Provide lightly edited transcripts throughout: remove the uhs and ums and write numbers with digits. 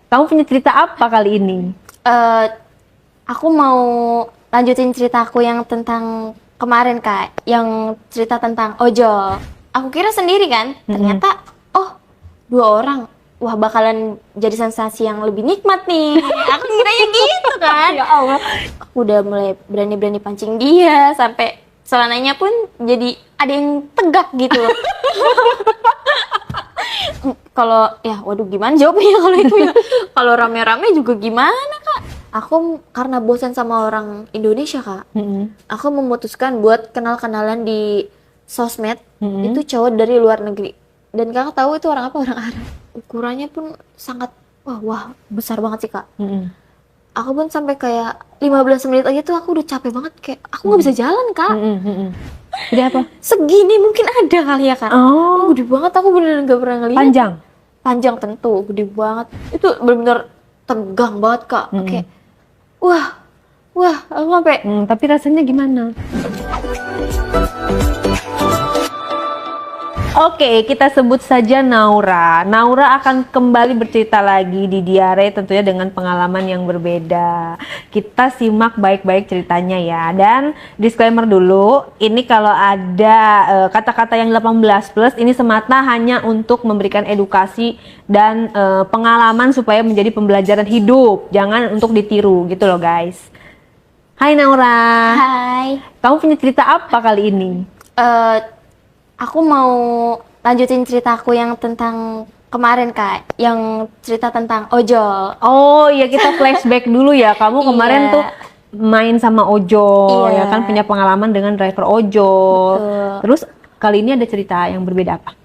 Kamu punya cerita apa kali ini? Aku mau lanjutin ceritaku yang tentang kemarin Kak, yang cerita tentang ojol. Aku kira sendiri kan, ternyata oh 2 orang. Wah bakalan jadi sensasi yang lebih nikmat nih. Aku kiranya gitu kan. Ya Allah. Aku udah mulai berani-berani pancing dia, sampai celananya pun jadi ada yang tegak gitu loh. Kalau ya waduh gimana jawabnya kalau itu ya. Kalau rame-rame juga gimana Kak? Aku karena bosan sama orang Indonesia Kak. Aku memutuskan buat kenal-kenalan di sosmed. Itu cowok dari luar negeri. Dan Kakak tahu itu orang apa? Orang Arab. Ukurannya pun sangat wah besar banget sih Kak. Aku pun sampai kayak 15 menit aja tuh aku udah capek banget, kayak aku nggak bisa jalan Kak. Jadi apa? Segini mungkin ada kali ya Kak. Oh, Gede banget, aku beneran gak pernah ngeliat. Panjang tentu, gede banget. Itu bener-bener tegang banget Kak. Kayak wah, aku sampai tapi rasanya gimana? Oke, kita sebut saja Naura. Naura akan kembali bercerita lagi di Diare, tentunya dengan pengalaman yang berbeda. Kita simak baik-baik ceritanya ya. Dan disclaimer dulu, ini kalau ada kata-kata yang 18+, ini semata hanya untuk memberikan edukasi dan pengalaman supaya menjadi pembelajaran hidup. Jangan untuk ditiru gitu loh guys. Hai Naura. hai. Kamu punya cerita apa kali ini? Aku mau lanjutin ceritaku yang tentang kemarin Kak, yang cerita tentang ojol. Oh iya, kita flashback dulu ya. Kamu kemarin Iya. tuh main sama ojol, Iya. ya kan, punya pengalaman dengan driver ojol. Betul. Terus kali ini ada cerita yang berbeda apa?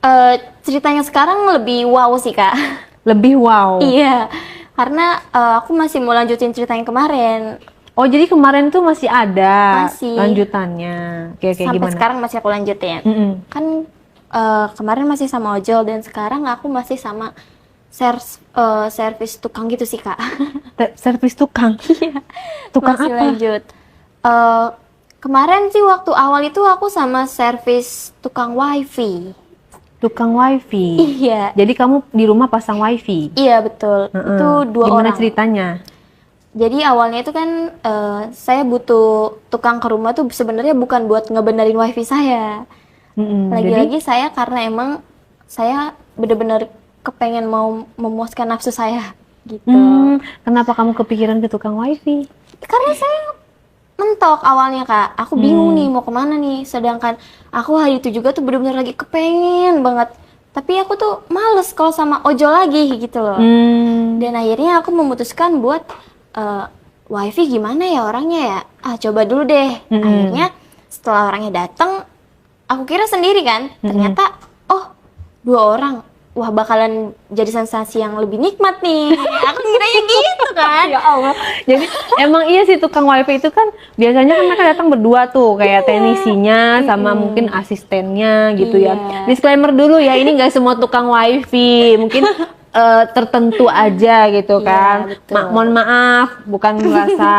Ceritanya sekarang lebih wow sih Kak. Lebih wow. Iya, karena aku masih mau lanjutin cerita yang kemarin. Oh jadi kemarin tuh masih ada Masih. lanjutannya. Kayak Sampai gimana? sekarang masih aku lanjutin. Kan kemarin masih sama ojol dan sekarang aku masih sama servis tukang gitu sih Kak. Servis tukang. Iya. Tukang Masih apa? lanjut. Kemarin sih waktu awal itu aku sama servis tukang wifi. Tukang wifi. Iya. Jadi kamu di rumah pasang wifi. Iya betul. Itu 2 Gimana orang. ceritanya? Jadi awalnya itu kan saya butuh tukang ke rumah tuh sebenarnya bukan buat ngebenerin wifi saya. Lagi-lagi saya karena emang saya bener-bener kepengen mau memuaskan nafsu saya gitu. Kenapa kamu kepikiran ke tukang wifi? Karena saya mentok awalnya Kak. Aku bingung nih mau kemana nih. Sedangkan aku hari itu juga tuh bener-bener lagi kepengen banget. Tapi aku tuh males kalau sama ojol lagi gitu loh. Dan akhirnya aku memutuskan buat wifi gimana ya orangnya ya? Coba dulu deh. Akhirnya setelah orangnya datang, aku kira sendiri kan. Ternyata oh 2 orang. Wah bakalan jadi sensasi yang lebih nikmat nih. Aku kiranya gitu kan. Ya Allah. Jadi emang iya sih, tukang wifi itu kan biasanya kan mereka datang berdua tuh, kayak teknisinya sama mungkin asistennya gitu ya. Disclaimer dulu ya, ini nggak semua tukang wifi, mungkin tertentu aja gitu kan. Mohon maaf, bukan merasa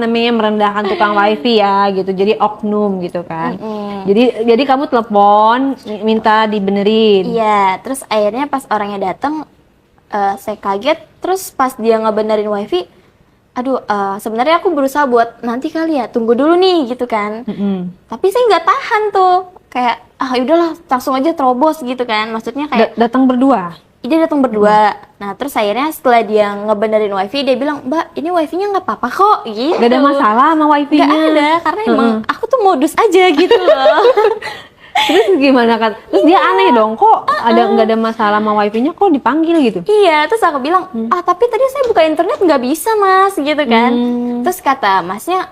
merendahkan tukang wifi ya gitu. Jadi oknum gitu kan. Jadi kamu telepon minta dibenerin. Iya, terus akhirnya pas orangnya datang, saya kaget. Terus pas dia ngebenerin wifi, aduh, sebenarnya aku berusaha buat nanti kali ya, tunggu dulu nih gitu kan. Tapi saya nggak tahan tuh, kayak udahlah langsung aja terobos gitu kan. Maksudnya kayak Datang berdua. dia datang berdua. Nah terus akhirnya setelah dia ngebenerin wifi, dia bilang, Mbak ini wifi-nya nggak apa-apa kok gitu. Gak ada masalah sama wifi-nya. Gak ada, karena emang aku tuh modus aja gitu loh. Terus gimana kan? Terus dia aneh dong, kok nggak ada masalah sama wifi-nya, kok dipanggil gitu? Iya, terus aku bilang, tapi tadi saya buka internet nggak bisa mas, gitu kan. Terus kata masnya,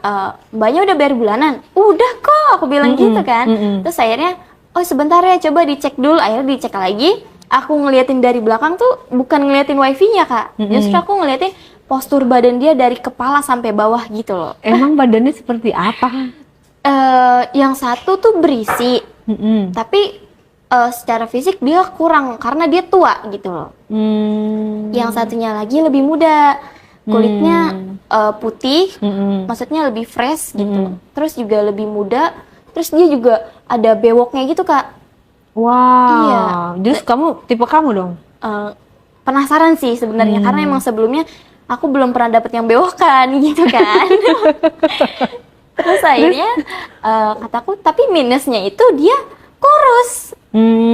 mbaknya udah bayar bulanan? Udah kok, aku bilang gitu kan. Terus akhirnya, oh sebentar ya, coba dicek dulu. Akhirnya dicek lagi. Aku ngeliatin dari belakang tuh bukan ngeliatin wifi-nya Kak. Justru aku ngeliatin postur badan dia dari kepala sampai bawah gitu loh. Emang badannya seperti apa? Yang satu tuh berisi, tapi secara fisik dia kurang karena dia tua gitu loh. Yang satunya lagi lebih muda, kulitnya putih, maksudnya lebih fresh gitu. Terus juga lebih muda, terus dia juga ada bewoknya gitu Kak. Wow. Iya. Terus kamu tipe kamu dong? penasaran sih sebenarnya karena emang sebelumnya aku belum pernah dapet yang bewokan gitu kan. Terus akhirnya kataku tapi minusnya itu dia kurus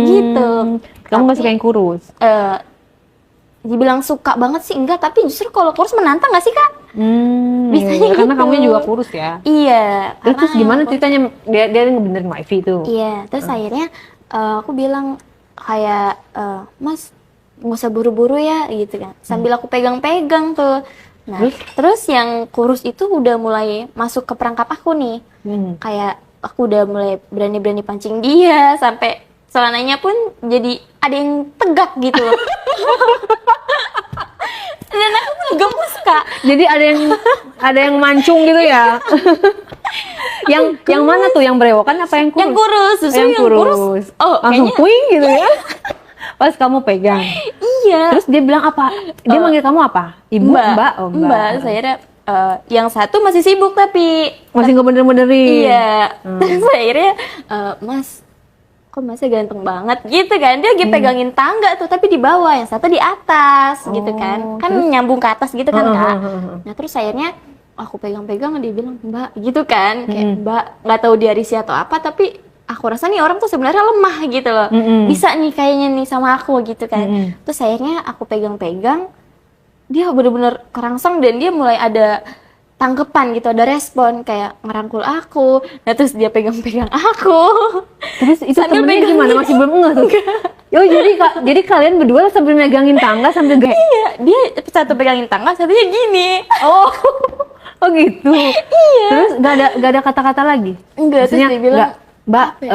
gitu. Kamu nggak Tapi, suka yang kurus? Dibilang suka banget sih enggak, tapi justru kalau kurus menantang nggak sih kak? Bisanya Iya, karena gitu. kamunya juga kurus ya. Iya. Terus karena gimana aku- ceritanya dia ngebenerin wifi tuh? Iya. Terus akhirnya aku bilang kayak Mas nggak usah buru-buru ya gitu kan. Sambil aku pegang-pegang tuh. Nah terus yang kurus itu udah mulai masuk ke perangkap aku nih. Kayak aku udah mulai berani-berani pancing dia sampai celananya pun jadi ada yang tegak gitu loh. Dan aku pun gemes kak. Jadi ada yang mancung gitu ya. yang mana tuh, yang berewokan apa yang kurus? Yang kurus, justru yang yang kurus. Oh, langsung kayaknya puing gitu ya. Pas kamu pegang. iya. Terus dia bilang apa? Dia manggil kamu apa? Ibu, Mbak? Oh, Mbak. Saya yang satu masih sibuk tapi masih nggak bener-benerin. iya. Terus akhirnya Mas, kok Masnya ganteng banget gitu kan. Dia lagi pegangin tangga tuh tapi di bawah, yang satu di atas gitu kan. Kan nyambung ke atas gitu kan kak. Nah terus akhirnya aku pegang-pegang dia bilang Mbak gitu kan. Kayak Mbak nggak tahu dia risih atau apa tapi aku rasa nih orang tuh sebenarnya lemah gitu loh. Bisa nih kayaknya nih sama aku gitu kan. Terus akhirnya aku pegang-pegang dia bener-bener kerangsang dan dia mulai ada tangkepan gitu, ada respon kayak ngerangkul aku. Nah terus dia pegang-pegang aku. Terus itu Sambil temennya pegang gimana? dia. Masih belum ngeh tuh? Yo, jadi kalian berdua sambil megangin tangga sambil kayak Iya, dia satu pegangin tangga, satunya gini. oh gitu. Iya. Terus gak ada kata-kata lagi? Enggak, terus Maksudnya, dia bilang, nggak, Mbak, apa ya?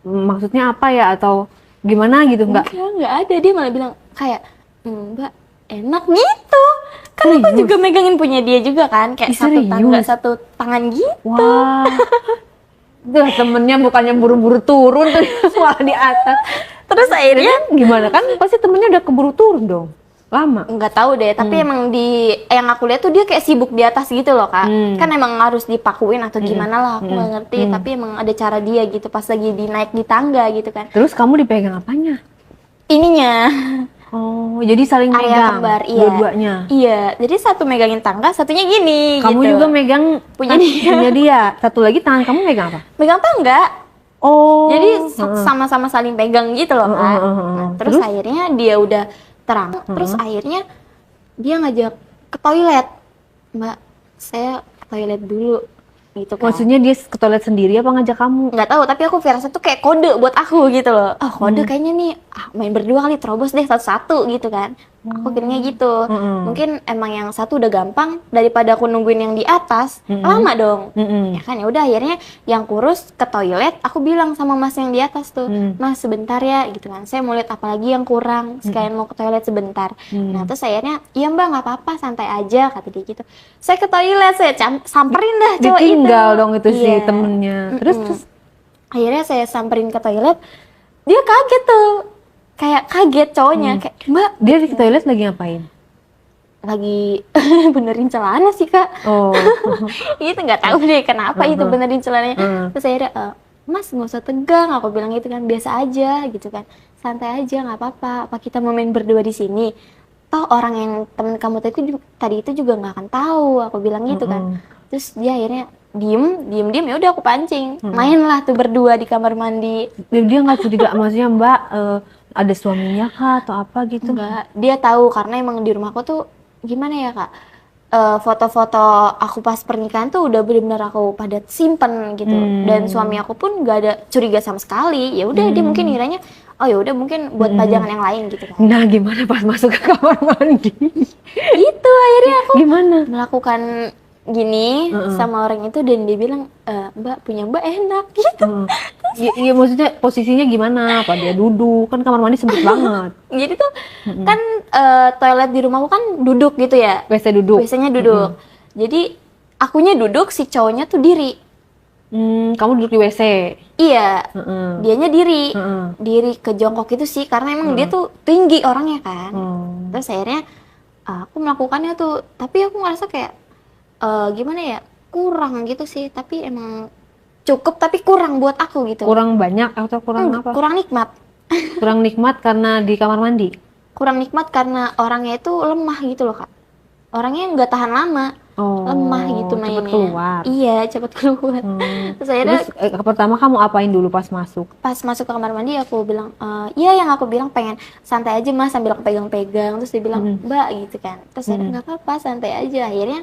maksudnya apa ya atau gimana gitu? Enggak ada, dia malah bilang kayak Mbak enak gitu. Kan aku Serius? juga megangin punya dia juga kan, kayak Ih, satu tangga serius? satu tangan gitu. Wah. Tuh temennya bukannya buru-buru turun tuh malah di atas. Terus akhirnya Gimana kan pasti temennya udah keburu turun dong. Lama. nggak tahu deh, tapi emang di yang aku lihat tuh dia kayak sibuk di atas gitu loh kak. Kan emang harus dipakuin atau gimana lah, aku nggak ngerti. Tapi emang ada cara dia gitu pas lagi naik di tangga gitu kan. Terus kamu dipegang apanya? Ininya Oh, jadi saling area megang kembar, iya. dua-duanya. Iya, jadi satu megangin tangga, satunya gini. Kamu gitu. juga megang Punya dia. punya dia. Satu lagi tangan kamu megang apa? Megang tangga. Oh. Jadi sama-sama saling pegang gitu loh kan. Nah, terus Terus? akhirnya dia udah terang. Terus akhirnya dia ngajak ke toilet. Mbak, saya ke toilet dulu. Gitu kan. Maksudnya dia ke toilet sendiri apa ngajak kamu? Nggak tahu, tapi aku firasat tuh kayak kode buat aku gitu loh. Oh, kode kayaknya nih main berdua kali, terobos deh satu-satu gitu kan. Aku kayaknya gitu. Mungkin emang yang satu udah gampang daripada aku nungguin yang di atas, lama dong. Ya kan ya udah akhirnya yang kurus ke toilet, aku bilang sama Mas yang di atas tuh, Mas sebentar ya gitu kan. Saya mau lihat apa lagi yang kurang, sekalian mau ke toilet sebentar. Nah, terus akhirnya, "Iya, Mbak, nggak apa-apa, santai aja," kata dia gitu. Saya ke toilet, saya samperin dah cowok itu. Ditinggal dong itu si Iya. temennya. Terus Akhirnya saya samperin ke toilet, dia kaget tuh, kayak kaget cowoknya, kayak Mbak dia di toilet lagi ngapain? lagi benerin celana sih kak. Oh. Itu nggak tahu deh kenapa itu benerin celananya. Terus akhirnya Mas nggak usah tegang, aku bilang gitu kan, biasa aja gitu kan, santai aja nggak apa-apa. Apa kita mau main berdua di sini? Toh orang yang temen kamu tadi itu juga nggak akan tahu, aku bilang gitu kan. Terus dia akhirnya diem ya udah aku pancing, mainlah tuh berdua di kamar mandi. Dia nggak curiga, maksudnya Mbak ada suaminya kah atau apa gitu? Enggak, dia tahu karena emang di rumahku tuh gimana ya kak, foto-foto aku pas pernikahan tuh udah benar-benar aku pada simpen gitu. Dan suami aku pun nggak ada curiga sama sekali. Ya udah dia mungkin ngiranya oh ya udah mungkin buat pajangan yang lain gitu kan. Nah, gimana pas masuk ke kamar mandi? Gitu akhirnya aku Gimana? melakukan gini sama orang itu dan dia bilang Mbak punya Mbak enak gitu. Iya, maksudnya posisinya gimana? Apa dia duduk? Kan kamar mandi sempit banget. Jadi tuh kan toilet di rumahku kan duduk gitu ya. WC duduk. Biasanya duduk. Jadi akunya duduk, si cowoknya tuh diri. Kamu duduk di WC. Iya, dianya diri, Heeh. diri ke jongkok itu sih, karena emang dia tuh tinggi orangnya kan. Terus akhirnya aku melakukannya tuh, tapi aku ngerasa kayak gimana ya, kurang gitu sih. Tapi emang cukup, tapi kurang buat aku gitu. Kurang banyak atau kurang apa? Kurang nikmat. Kurang nikmat karena di kamar mandi. kurang nikmat karena orangnya itu lemah gitu loh Kak. Orangnya nggak tahan lama, lemah gitu mainnya. Cepet keluar. Iya, cepet keluar. Terus akhirnya Pertama kamu apain dulu pas masuk? pas masuk ke kamar mandi aku bilang, iya yang aku bilang pengen santai aja mas sambil aku pegang-pegang. Terus dia bilang, mbak gitu kan. Terus akhirnya nggak apa-apa, santai aja. Akhirnya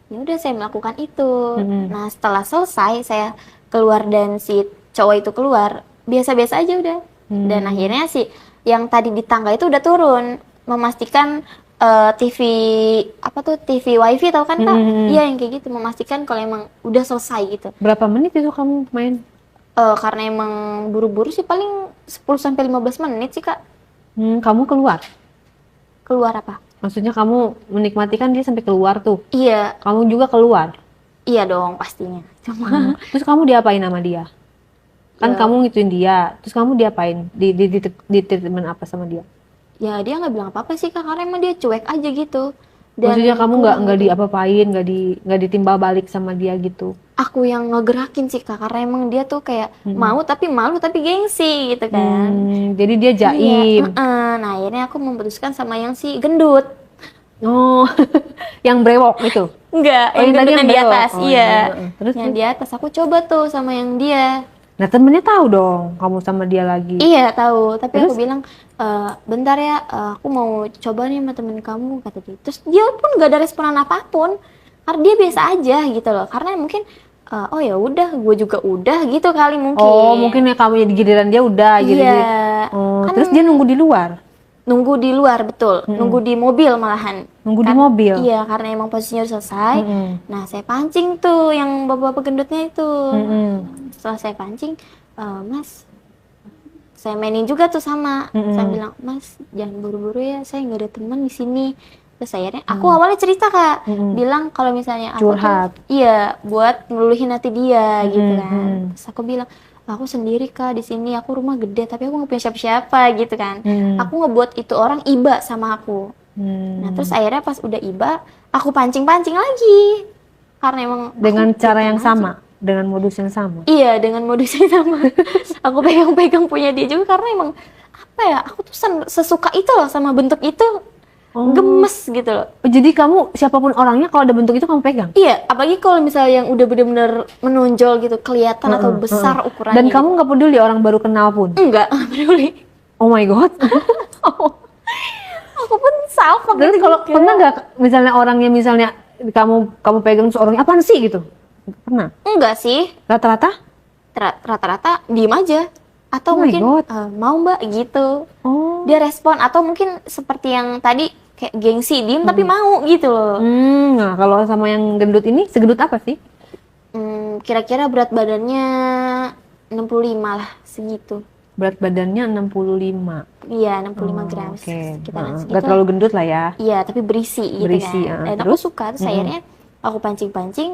ya udah saya melakukan itu. Nah setelah selesai saya keluar dan si cowok itu keluar, biasa-biasa aja udah. Dan akhirnya si yang tadi di tangga itu udah turun, memastikan TV apa tuh TV wifi tau kan Kak? Iya yang kayak gitu, memastikan kalau emang udah selesai gitu. Berapa menit itu kamu main? Karena emang buru-buru sih paling 10-15 menit sih Kak. Kamu keluar? Keluar apa? Maksudnya kamu menikmati kan dia sampai keluar tuh. Iya, Kamu juga keluar. iya dong pastinya. Cuma Terus kamu diapain sama dia? Kan Ya. kamu ngituin dia. Terus kamu diapain? Di treatment apa sama dia? ya dia nggak bilang apa-apa sih Kak, karena emang dia cuek aja gitu. Dan Maksudnya kamu nggak aku- diapa-apain, nggak ditimba balik sama dia gitu? aku yang ngegerakin sih Kak, karena emang dia tuh kayak mau tapi malu tapi gengsi gitu kan. Jadi dia jaim. Iya, nah akhirnya aku memutuskan sama yang si gendut. Oh, yang brewok itu. Enggak, Oh, yang yang tadi gendut yang yang di brewok. atas, Oh, iya. iya. Terus? Yang di atas aku coba tuh sama yang dia. Nah temennya tahu dong kamu sama dia lagi. Iya tahu, tapi Terus? aku bilang bentar ya, aku mau coba nih sama temen kamu kata dia. Terus dia pun gak ada responan apapun, karena dia biasa aja gitu loh. Karena mungkin oh ya udah, gue juga udah gitu kali mungkin. Oh mungkin ya kamu jadi giliran dia udah jadi. Iya. Oh, Kan terus dia nunggu di luar. nunggu di luar betul, nunggu di mobil malahan. Nunggu di mobil. Iya, karena emang posisinya udah selesai. Mm-mm. Nah saya pancing tuh yang bapak-bapak gendutnya itu. Setelah saya pancing, mas saya mainin juga tuh sama. Saya bilang, mas jangan buru-buru ya, saya nggak ada teman di sini. Terus akhirnya aku awalnya cerita Kak, bilang kalau misalnya aku Curhat. tuh iya buat ngeluluhin hati dia gitu kan. Terus aku bilang, aku sendiri Kak di sini, aku rumah gede tapi aku nggak punya siapa-siapa gitu kan. Aku ngebuat itu orang iba sama aku. Nah terus akhirnya pas udah iba, aku pancing-pancing lagi karena emang Dengan aku cara gitu yang aja. sama, dengan modus yang sama. Iya, dengan modus yang sama. Aku pegang-pegang punya dia juga karena emang apa ya? Aku tuh sesuka itu loh sama bentuk itu. Gemes gitu loh. Oh, jadi kamu siapapun orangnya kalau ada bentuk itu kamu pegang. Iya, apalagi kalau misalnya yang udah bener-bener menonjol gitu, kelihatan atau besar ukurannya. Dan gitu. kamu nggak peduli orang baru kenal pun. Enggak, nggak peduli. Oh my god. Aku pun salfok Terus gitu kalau juga. pernah nggak misalnya orangnya misalnya kamu pegang terus orangnya apaan sih gitu? Pernah. Enggak sih. Rata-rata? Rata-rata diem aja. Atau Oh my mungkin God. mau mbak gitu. Oh. Dia respon atau mungkin seperti yang tadi kayak gengsi diem tapi mau gitu loh. Nah kalau sama yang gendut ini segendut apa sih? Kira-kira berat badannya 65 lah segitu. Berat badannya 65. Iya 65 gram Oke. sekitaran segitu. Nggak terlalu gendut lah ya. Iya tapi berisi gitu Berisi, kan. Dan terus? aku suka terus akhirnya aku pancing-pancing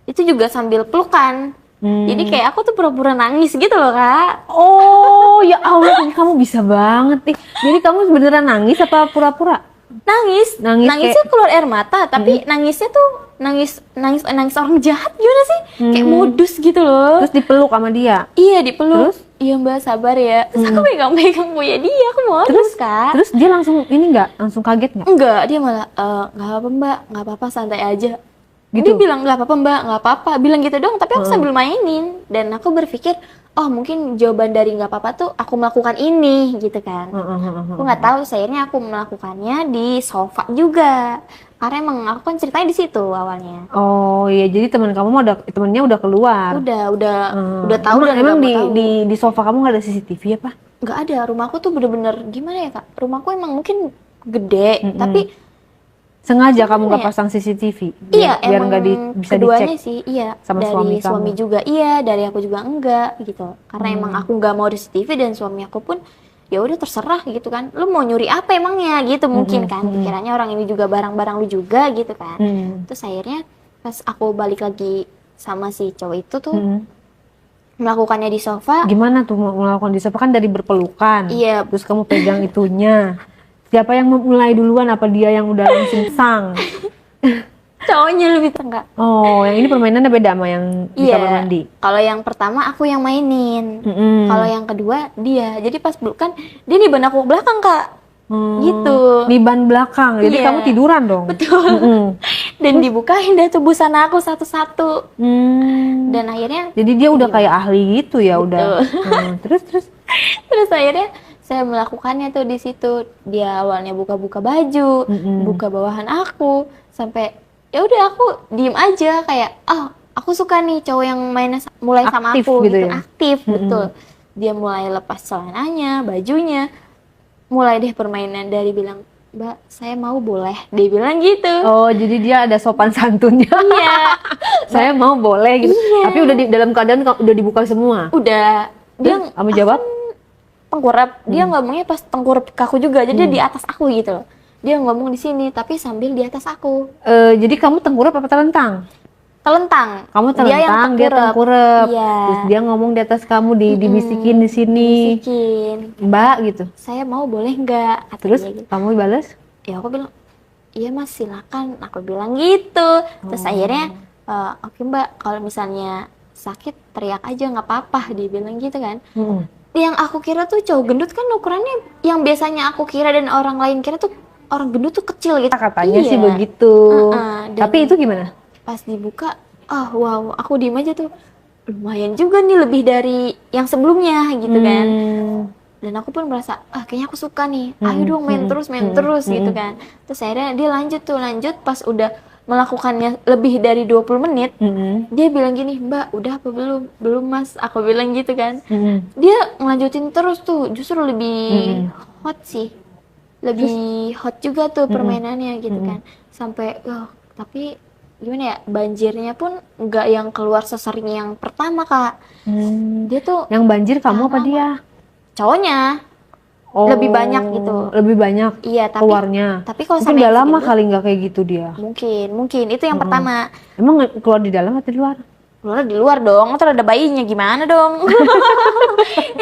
itu juga sambil pelukan. Jadi kayak aku tuh pura-pura nangis gitu loh Kak. Oh ya Allah, ini kamu bisa banget nih. Jadi kamu beneran nangis apa pura-pura? Nangis, Nangis nangisnya keluar air mata, tapi nangisnya tuh nangis orang jahat gimana sih? Kayak modus gitu loh. Terus dipeluk sama dia. Iya dipeluk. Terus? Iya mbak sabar ya. Terus aku pegang-pegang punya dia, aku modus Kak. Terus dia langsung ini nggak? Langsung kaget nggak? Enggak, dia malah nggak apa mbak, nggak apa-apa santai aja. Gitu? Dia bilang nggak apa-apa mbak, nggak apa-apa. Bilang gitu dong, tapi aku sambil mainin. Dan aku berpikir, oh mungkin jawaban dari nggak apa-apa tuh aku melakukan ini gitu kan. Aku nggak tahu, akhirnya aku melakukannya di sofa juga. Karena emang aku kan ceritanya di situ awalnya. Oh iya, jadi temennya udah keluar. Udah tahu dan emang udah mau tahu. di sofa kamu nggak ada CCTV apa? Nggak ada, rumahku tuh bener-bener gimana ya kak? Rumahku emang mungkin gede, tapi Sengaja kamu nggak ya? pasang CCTV iya biar emang nggak bisa keduanya dicek sih, iya sama dari suami kamu. juga iya, dari aku juga enggak gitu. Karena emang aku nggak mau di CCTV dan suami aku pun ya udah terserah gitu kan. Lu mau nyuri apa emangnya gitu mungkin kan. Pikirannya orang ini juga barang-barang lu juga gitu kan. Terus akhirnya pas aku balik lagi sama si cowok itu tuh melakukannya di sofa. Gimana tuh melakukan di sofa kan dari berpelukan. Iya. Terus kamu pegang itunya. Siapa yang memulai duluan? Apa dia yang udah langsung sang? Cowoknya lebih tengah. Oh, yang ini permainannya beda sama yang di kamar mandi. Kalau yang pertama aku yang mainin. Kalau yang kedua dia. Jadi pas pelukan dia nih benak belakang kak. Gitu. Di ban belakang, jadi Iya. kamu tiduran dong. Betul. Mm-mm. Dan dibukain dah tuh busana aku satu-satu. Hmm. Dan akhirnya Jadi dia udah kayak ahli gitu ya, udah. Terus. terus akhirnya saya melakukannya tuh di situ. Dia awalnya buka-buka baju, buka bawahan aku, sampai ya udah aku diem aja kayak, aku suka nih cowok yang mainnya mulai sama Aktif aku gitu gitu, ya? aktif, betul. Dia mulai lepas celananya, bajunya, mulai deh permainan dari bilang, Mbak, saya mau boleh, dia bilang gitu. Oh, jadi dia ada sopan santunnya. Iya, Saya mau boleh gitu. Tapi udah di dalam keadaan udah dibuka semua. udah. Dia Terus kamu jawab? tengkurap, dia ngomongnya pas tengkurap ke aku juga, jadi dia di atas aku gitu loh. Dia ngomong di sini, tapi sambil di atas aku. Jadi kamu tengkurap apa telentang? Telentang. Kamu Dia yang telentang, dia tengkurap. Iya. Terus dia ngomong di atas kamu, dibisikin di sini. Bisikin. Mbak gitu. Saya mau boleh nggak? Katanya Terus gitu. kamu balas? Ya aku bilang, iya mas silakan. Aku bilang gitu. Terus akhirnya, oke mbak, kalau misalnya sakit teriak aja nggak apa-apa. Dia bilang gitu kan. Yang aku kira tuh cowok gendut kan ukurannya yang biasanya aku kira dan orang lain kira tuh orang gendut tuh kecil gitu. Katanya sih Iya. begitu. Dan Tapi itu gimana? pas dibuka, wow, aku diem aja tuh. Lumayan juga nih, lebih dari yang sebelumnya gitu kan. Dan aku pun merasa, kayaknya aku suka nih. Ayo dong main terus gitu kan. Terus akhirnya dia lanjut pas udah melakukannya lebih dari 20 menit, dia bilang gini, Mbak, udah apa belum? Belum mas, aku bilang gitu kan. Dia ngelanjutin terus tuh, justru lebih hot sih. Lebih hot juga tuh permainannya gitu kan. Sampai, tapi gimana ya, banjirnya pun nggak yang keluar sesering yang pertama kak. Dia tuh Yang banjir kamu apa dia? cowoknya Oh, lebih banyak gitu. Lebih banyak Iya, tapi keluarnya. tapi kalau Mungkin sama udah yang lama segendut, kali nggak kayak gitu dia. mungkin itu yang pertama. Emang keluar di dalam atau di luar? Keluar di luar dong, terus ada bayinya gimana dong?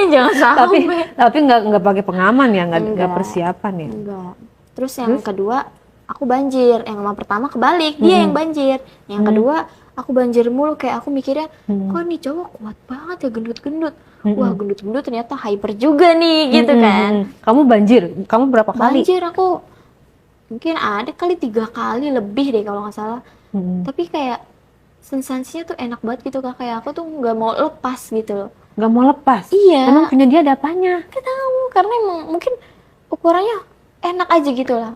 Jangan sampai. Tapi nggak pakai pengaman ya, nggak persiapan ya. Enggak. Terus yang kedua aku banjir. Yang sama pertama kebalik, dia yang banjir. Yang kedua aku banjir mulu, kayak aku mikirnya, kok nih cowok kuat banget ya gendut-gendut. Wah, gendut-gendut ternyata hyper juga nih gitu kan. Kamu banjir, kamu berapa kali? Banjir aku mungkin ada kali 3 kali lebih deh kalau nggak salah. Tapi kayak sensasinya tuh enak banget gitu kak, kayak aku tuh nggak mau lepas gitu loh. Nggak mau lepas? Iya. Emang punya dia ada apanya? Gak tahu, karena emang mungkin ukurannya enak aja gitu lah.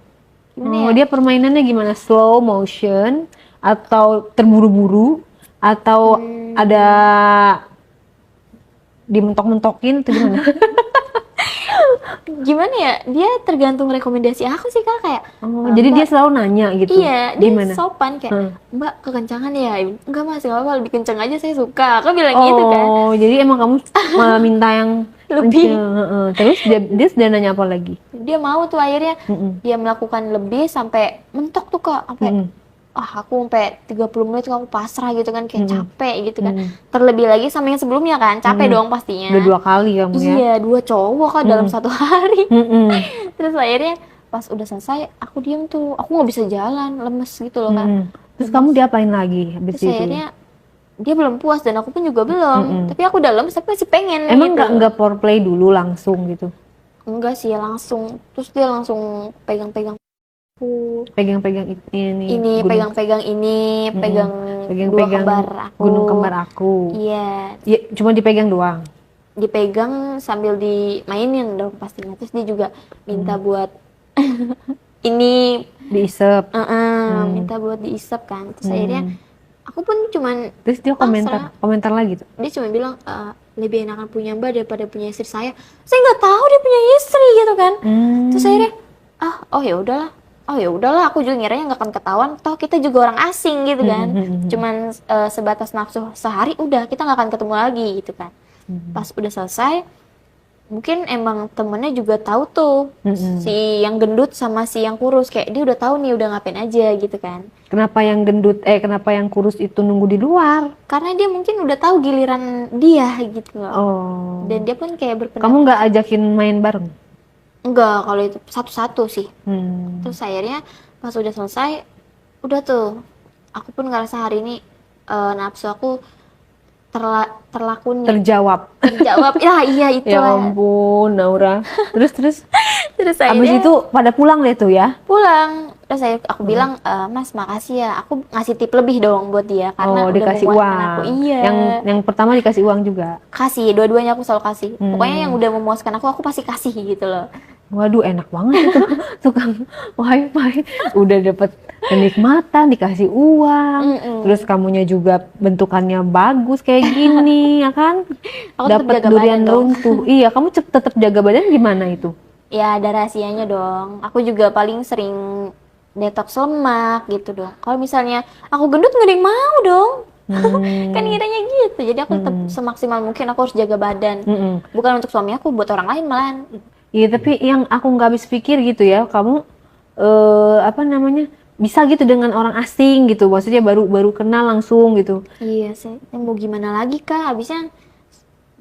Gimana ya? Dia permainannya gimana? Slow motion atau terburu-buru atau ada dimentok-mentokin atau gimana? Gimana ya, dia tergantung rekomendasi aku sih kak, kayak jadi dia selalu nanya gitu. iya, dia gimana? sopan kayak Mbak kekencangan ya, enggak mas, nggak apa-apa, lebih kencang aja saya suka, aku bilang gitu kan. Oh, jadi emang kamu malah minta yang Lebih. kenceng. Terus dia sudah nanya apa lagi? Dia mau tuh akhirnya, dia melakukan lebih sampai mentok tuh kak, sampai aku sampai 30 menit aku pasrah gitu kan, kayak capek gitu kan. Terlebih lagi sama yang sebelumnya kan, capek dong pastinya. Udah 2 kali kamu ya? Iya, 2 cowok kak dalam 1 hari. Terus akhirnya pas udah selesai, aku diem tuh, aku nggak bisa jalan, lemes gitu loh kak. Terus kamu diapain lagi habis Terus itu? akhirnya dia belum puas dan aku pun juga belum. Tapi aku udah lemes, tapi masih pengen. Emang gitu. nggak foreplay dulu langsung gitu? Enggak sih, langsung. Terus dia langsung pegang-pegang aku. Pegang-pegang ini gunung. Pegang-pegang ini, pegang dua kembar aku. Gunung kembar aku. Iya, Ya, cuma dipegang doang. dipegang sambil dimainin dong pastinya. Terus dia juga minta buat ini Diisep. minta buat diisep kan. Terus akhirnya aku pun cuman Terus dia komentar lagi tuh. dia cuma bilang lebih enakan punya mbak daripada punya istri saya nggak tahu dia punya istri gitu kan. Terus akhirnya oh ya udahlah aku juga ngiranya nggak akan ketahuan, toh kita juga orang asing gitu kan. Cuman sebatas nafsu sehari udah, kita nggak akan ketemu lagi gitu kan. Pas udah selesai, mungkin emang temennya juga tahu tuh si yang gendut sama si yang kurus, kayak dia udah tahu nih udah ngapain aja gitu kan. Kenapa yang kurus itu nunggu di luar? Karena dia mungkin udah tahu giliran dia gitu loh. Oh. Dan dia pun kayak berpendapat, Kamu nggak ajakin main bareng? enggak, kalau itu satu-satu sih. Hmm. Terus akhirnya pas udah selesai, udah tuh aku pun ngerasa hari ini nafsu aku Terjawab. terjawab. Ya iya Ya itulah. ampun, Naura. Terus Terus Terus Abis akhirnya itu pada pulang deh tuh ya. pulang. Terus aku bilang, Mas makasih ya, aku ngasih tip lebih dong buat dia karena Oh, udah dikasih memuaskan uang. aku. Iya. Yang pertama dikasih uang juga. Kasih, dua-duanya aku selalu kasih. Pokoknya yang udah memuaskan aku pasti kasih gitu loh. Waduh, enak banget itu tukang wifi. Udah dapet kenikmatan, dikasih uang. Terus kamunya juga bentukannya bagus kayak gini, ya kan? Aku tetap Dapat jaga durian badan dong. runtuh. Iya, kamu tetap jaga badan gimana itu? Ya ada rahasianya dong. Aku juga paling sering detox lemak gitu dong. Kalau misalnya aku gendut nggak ada yang mau dong. Kan ngiranya gitu. Jadi aku tetap semaksimal mungkin aku harus jaga badan. Bukan untuk suami aku, buat orang lain malahan. Iya, tapi yang aku nggak habis pikir gitu ya, kamu apa namanya, bisa gitu dengan orang asing gitu, maksudnya baru kenal langsung gitu. Iya sih. Ya, mau gimana lagi kak? Habisnya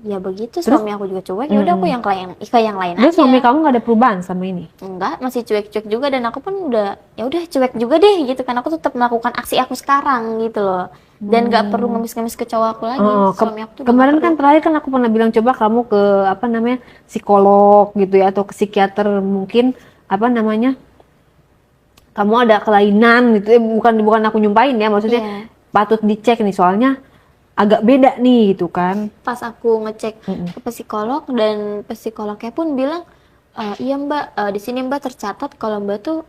ya begitu. Suami aku juga cuek. Ya udah aku yang yang lain Terus aja. suami kamu nggak ada perubahan sama ini? Enggak, masih cuek-cuek juga dan aku pun udah ya udah cuek juga deh gitu kan. Aku tetap melakukan aksi aku sekarang gitu loh. Dan nggak perlu ngemis-ngemis ke cowok aku lagi. Suami aku tuh udah Kemarin nggak kan terakhir kan aku pernah bilang coba kamu ke apa namanya, psikolog gitu ya, atau ke psikiater mungkin, apa namanya, kamu ada kelainan gitu ya, bukan aku nyumpain ya, maksudnya Iya. patut dicek nih soalnya agak beda nih gitu kan. Pas aku ngecek ke psikolog dan psikolognya pun bilang, iya mbak, di sini mbak tercatat kalau mbak tuh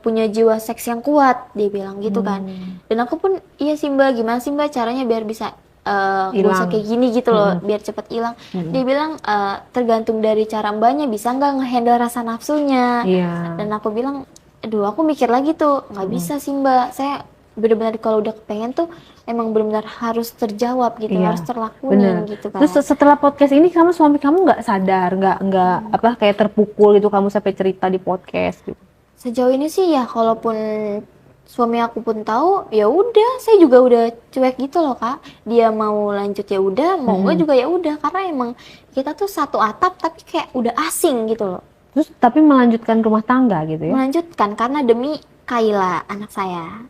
punya jiwa seks yang kuat, dia bilang gitu kan. Dan aku pun iya sih mbak, gimana sih mbak caranya biar bisa gak usah Hilang. kayak gini gitu loh, biar cepat hilang. Dia bilang tergantung dari cara mbaknya bisa nggak ngehandle rasa nafsunya. Iya. Dan aku bilang, aduh aku mikir lagi tuh nggak bisa sih mbak, saya benar-benar kalau udah kepengen tuh emang benar-benar harus terjawab gitu, Iya, harus terlakuin bener. gitu kan. Terus setelah podcast ini suami kamu nggak sadar, nggak apa kayak terpukul gitu kamu sampai cerita di podcast gitu? Sejauh ini sih ya, kalaupun suami aku pun tahu, ya udah, saya juga udah cuek gitu loh kak. Dia mau lanjut ya udah, mau enggak juga ya udah, karena emang kita tuh satu atap tapi kayak udah asing gitu loh. Terus tapi melanjutkan rumah tangga gitu ya? Melanjutkan karena demi Kayla anak saya.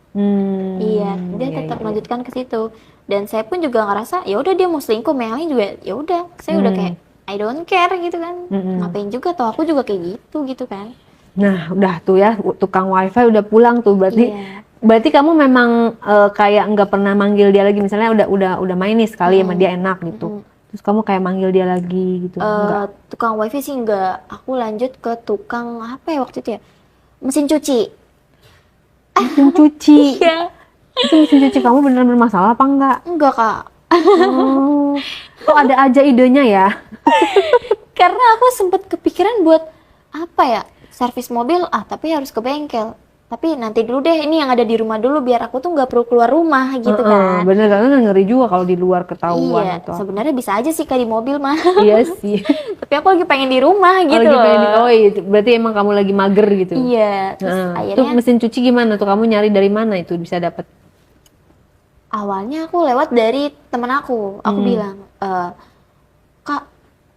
Iya, dia tetap melanjutkan ke situ. Dan saya pun juga ngerasa ya udah dia mau selingkuh, sama yang lain juga ya udah. Saya udah kayak I don't care gitu kan. Ngapain juga, toh aku juga kayak gitu kan. Nah, udah tuh ya, tukang wifi udah pulang tuh, berarti Iya. berarti kamu memang kayak nggak pernah manggil dia lagi, misalnya udah main nih sekali sama dia enak gitu. Terus kamu kayak manggil dia lagi gitu? Enggak. Tukang wifi sih enggak. Aku lanjut ke tukang apa ya waktu itu ya? Mesin cuci. Mesin cuci. Iya. Itu mesin cuci kamu beneran bermasalah apa enggak? Enggak kak. Oh, kok ada aja idenya ya? Karena aku sempat kepikiran buat apa ya? Servis mobil, tapi harus ke bengkel. Tapi nanti dulu deh, ini yang ada di rumah dulu biar aku tuh nggak perlu keluar rumah gitu kan. Bener, karena ngeri juga kalau di luar ketahuan Iya, gitu. sebenarnya bisa aja sih kak di mobil mah. Iya sih. Tapi aku lagi pengen di rumah gitu Lagi loh. oh iya, berarti emang kamu lagi mager gitu. Iya, terus Tuh akhirnya mesin cuci gimana tuh, kamu nyari dari mana itu bisa dapet? awalnya aku lewat dari temen aku. Aku bilang, Kak,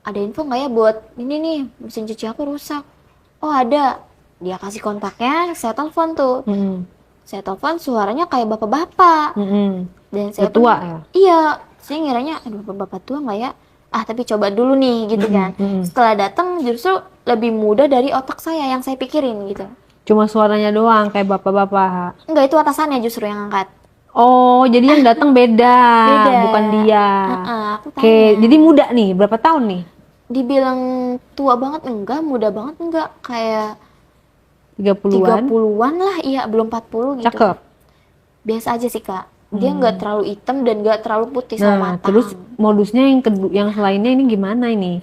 ada info nggak ya buat ini nih, mesin cuci aku rusak. Oh ada. Dia kasih kontaknya, saya telepon tuh. Saya telepon, suaranya kayak bapak-bapak. Dan saya pun, Tua ya? iya, saya ngiranya, aduh bapak-bapak tua nggak ya? Tapi coba dulu nih gitu kan. Setelah datang justru lebih mudah dari otak saya yang saya pikirin gitu. Cuma suaranya doang kayak bapak-bapak. Enggak, itu atasannya justru yang angkat. Oh, jadi yang datang beda, bukan dia. Aku Oke, tanya. jadi muda nih, berapa tahun nih? Dibilang tua banget enggak, muda banget enggak, kayak 30-an? 30-an lah, iya belum 40 gitu. Cakep. Biasa aja sih kak. Dia nggak terlalu hitam dan nggak terlalu putih sama Nah, matang. terus modusnya yang lainnya ini gimana ini?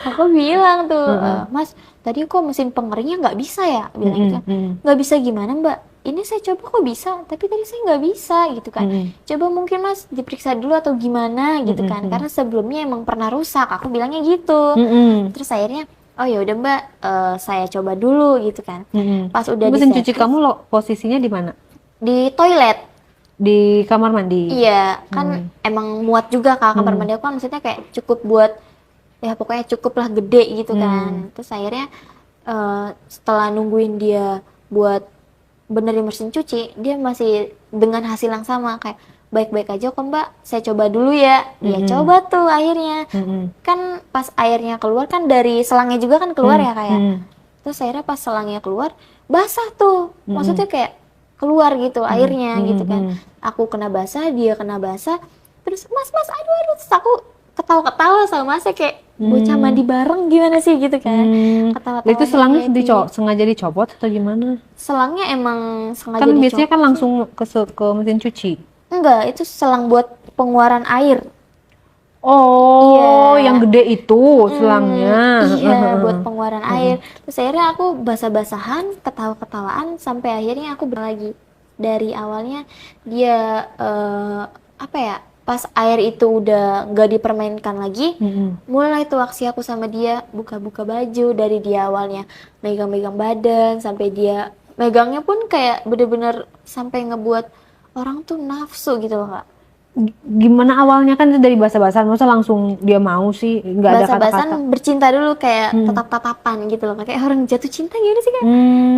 Aku bilang tuh, Mas, tadi kok mesin pengeringnya nggak bisa ya? Bilang gitu. Nggak bisa gimana mbak? Ini saya coba kok bisa, tapi tadi saya nggak bisa gitu kan. Coba mungkin mas diperiksa dulu atau gimana gitu kan. Karena sebelumnya emang pernah rusak, aku bilangnya gitu. Terus akhirnya, oh ya udah mbak, saya coba dulu gitu kan. Pas udah Mesin cuci diservis, kamu posisinya di mana? di toilet. Di kamar mandi? Iya, kan emang muat juga kak, kamar mandi aku kan maksudnya kayak cukup buat, ya pokoknya cukup lah gede gitu kan. Terus akhirnya setelah nungguin dia buat benerin mesin cuci, dia masih dengan hasil yang sama, kayak baik-baik aja kok mbak, saya coba dulu ya. Dia coba tuh akhirnya. Kan pas airnya keluar kan dari selangnya juga kan keluar ya kayak. Terus akhirnya pas selangnya keluar, basah tuh. Maksudnya kayak keluar gitu airnya gitu kan. Aku kena basah, dia kena basah. Terus mas aduh. Terus aku ketawa-ketawa sama masnya kayak bocah mandi bareng gimana sih gitu kan. Ketawa-tawa. Itu selangnya happy. sengaja dicopot atau gimana? Selangnya emang sengaja Kan biasanya kan dicopot. langsung ke mesin cuci. Enggak, itu selang buat pengeluaran air. Oh, Iya. yang gede itu selangnya. Iya, buat pengeluaran air. Terus akhirnya aku basah-basahan, ketawa-ketawaan, sampai akhirnya aku lagi. Dari awalnya dia apa ya? Pas air itu udah nggak dipermainkan lagi, mulai tuh aksi aku sama dia buka-buka baju. Dari dia awalnya megang-megang badan, sampai dia megangnya pun kayak bener-bener sampai ngebuat orang tuh nafsu gitu loh Kak. Gimana awalnya kan itu dari basa-basan, masa langsung dia mau sih, nggak ada kata-kata. Basa-basan bercinta dulu kayak tatap-tatapan gitu loh, kayak orang jatuh cinta gimana sih Kak?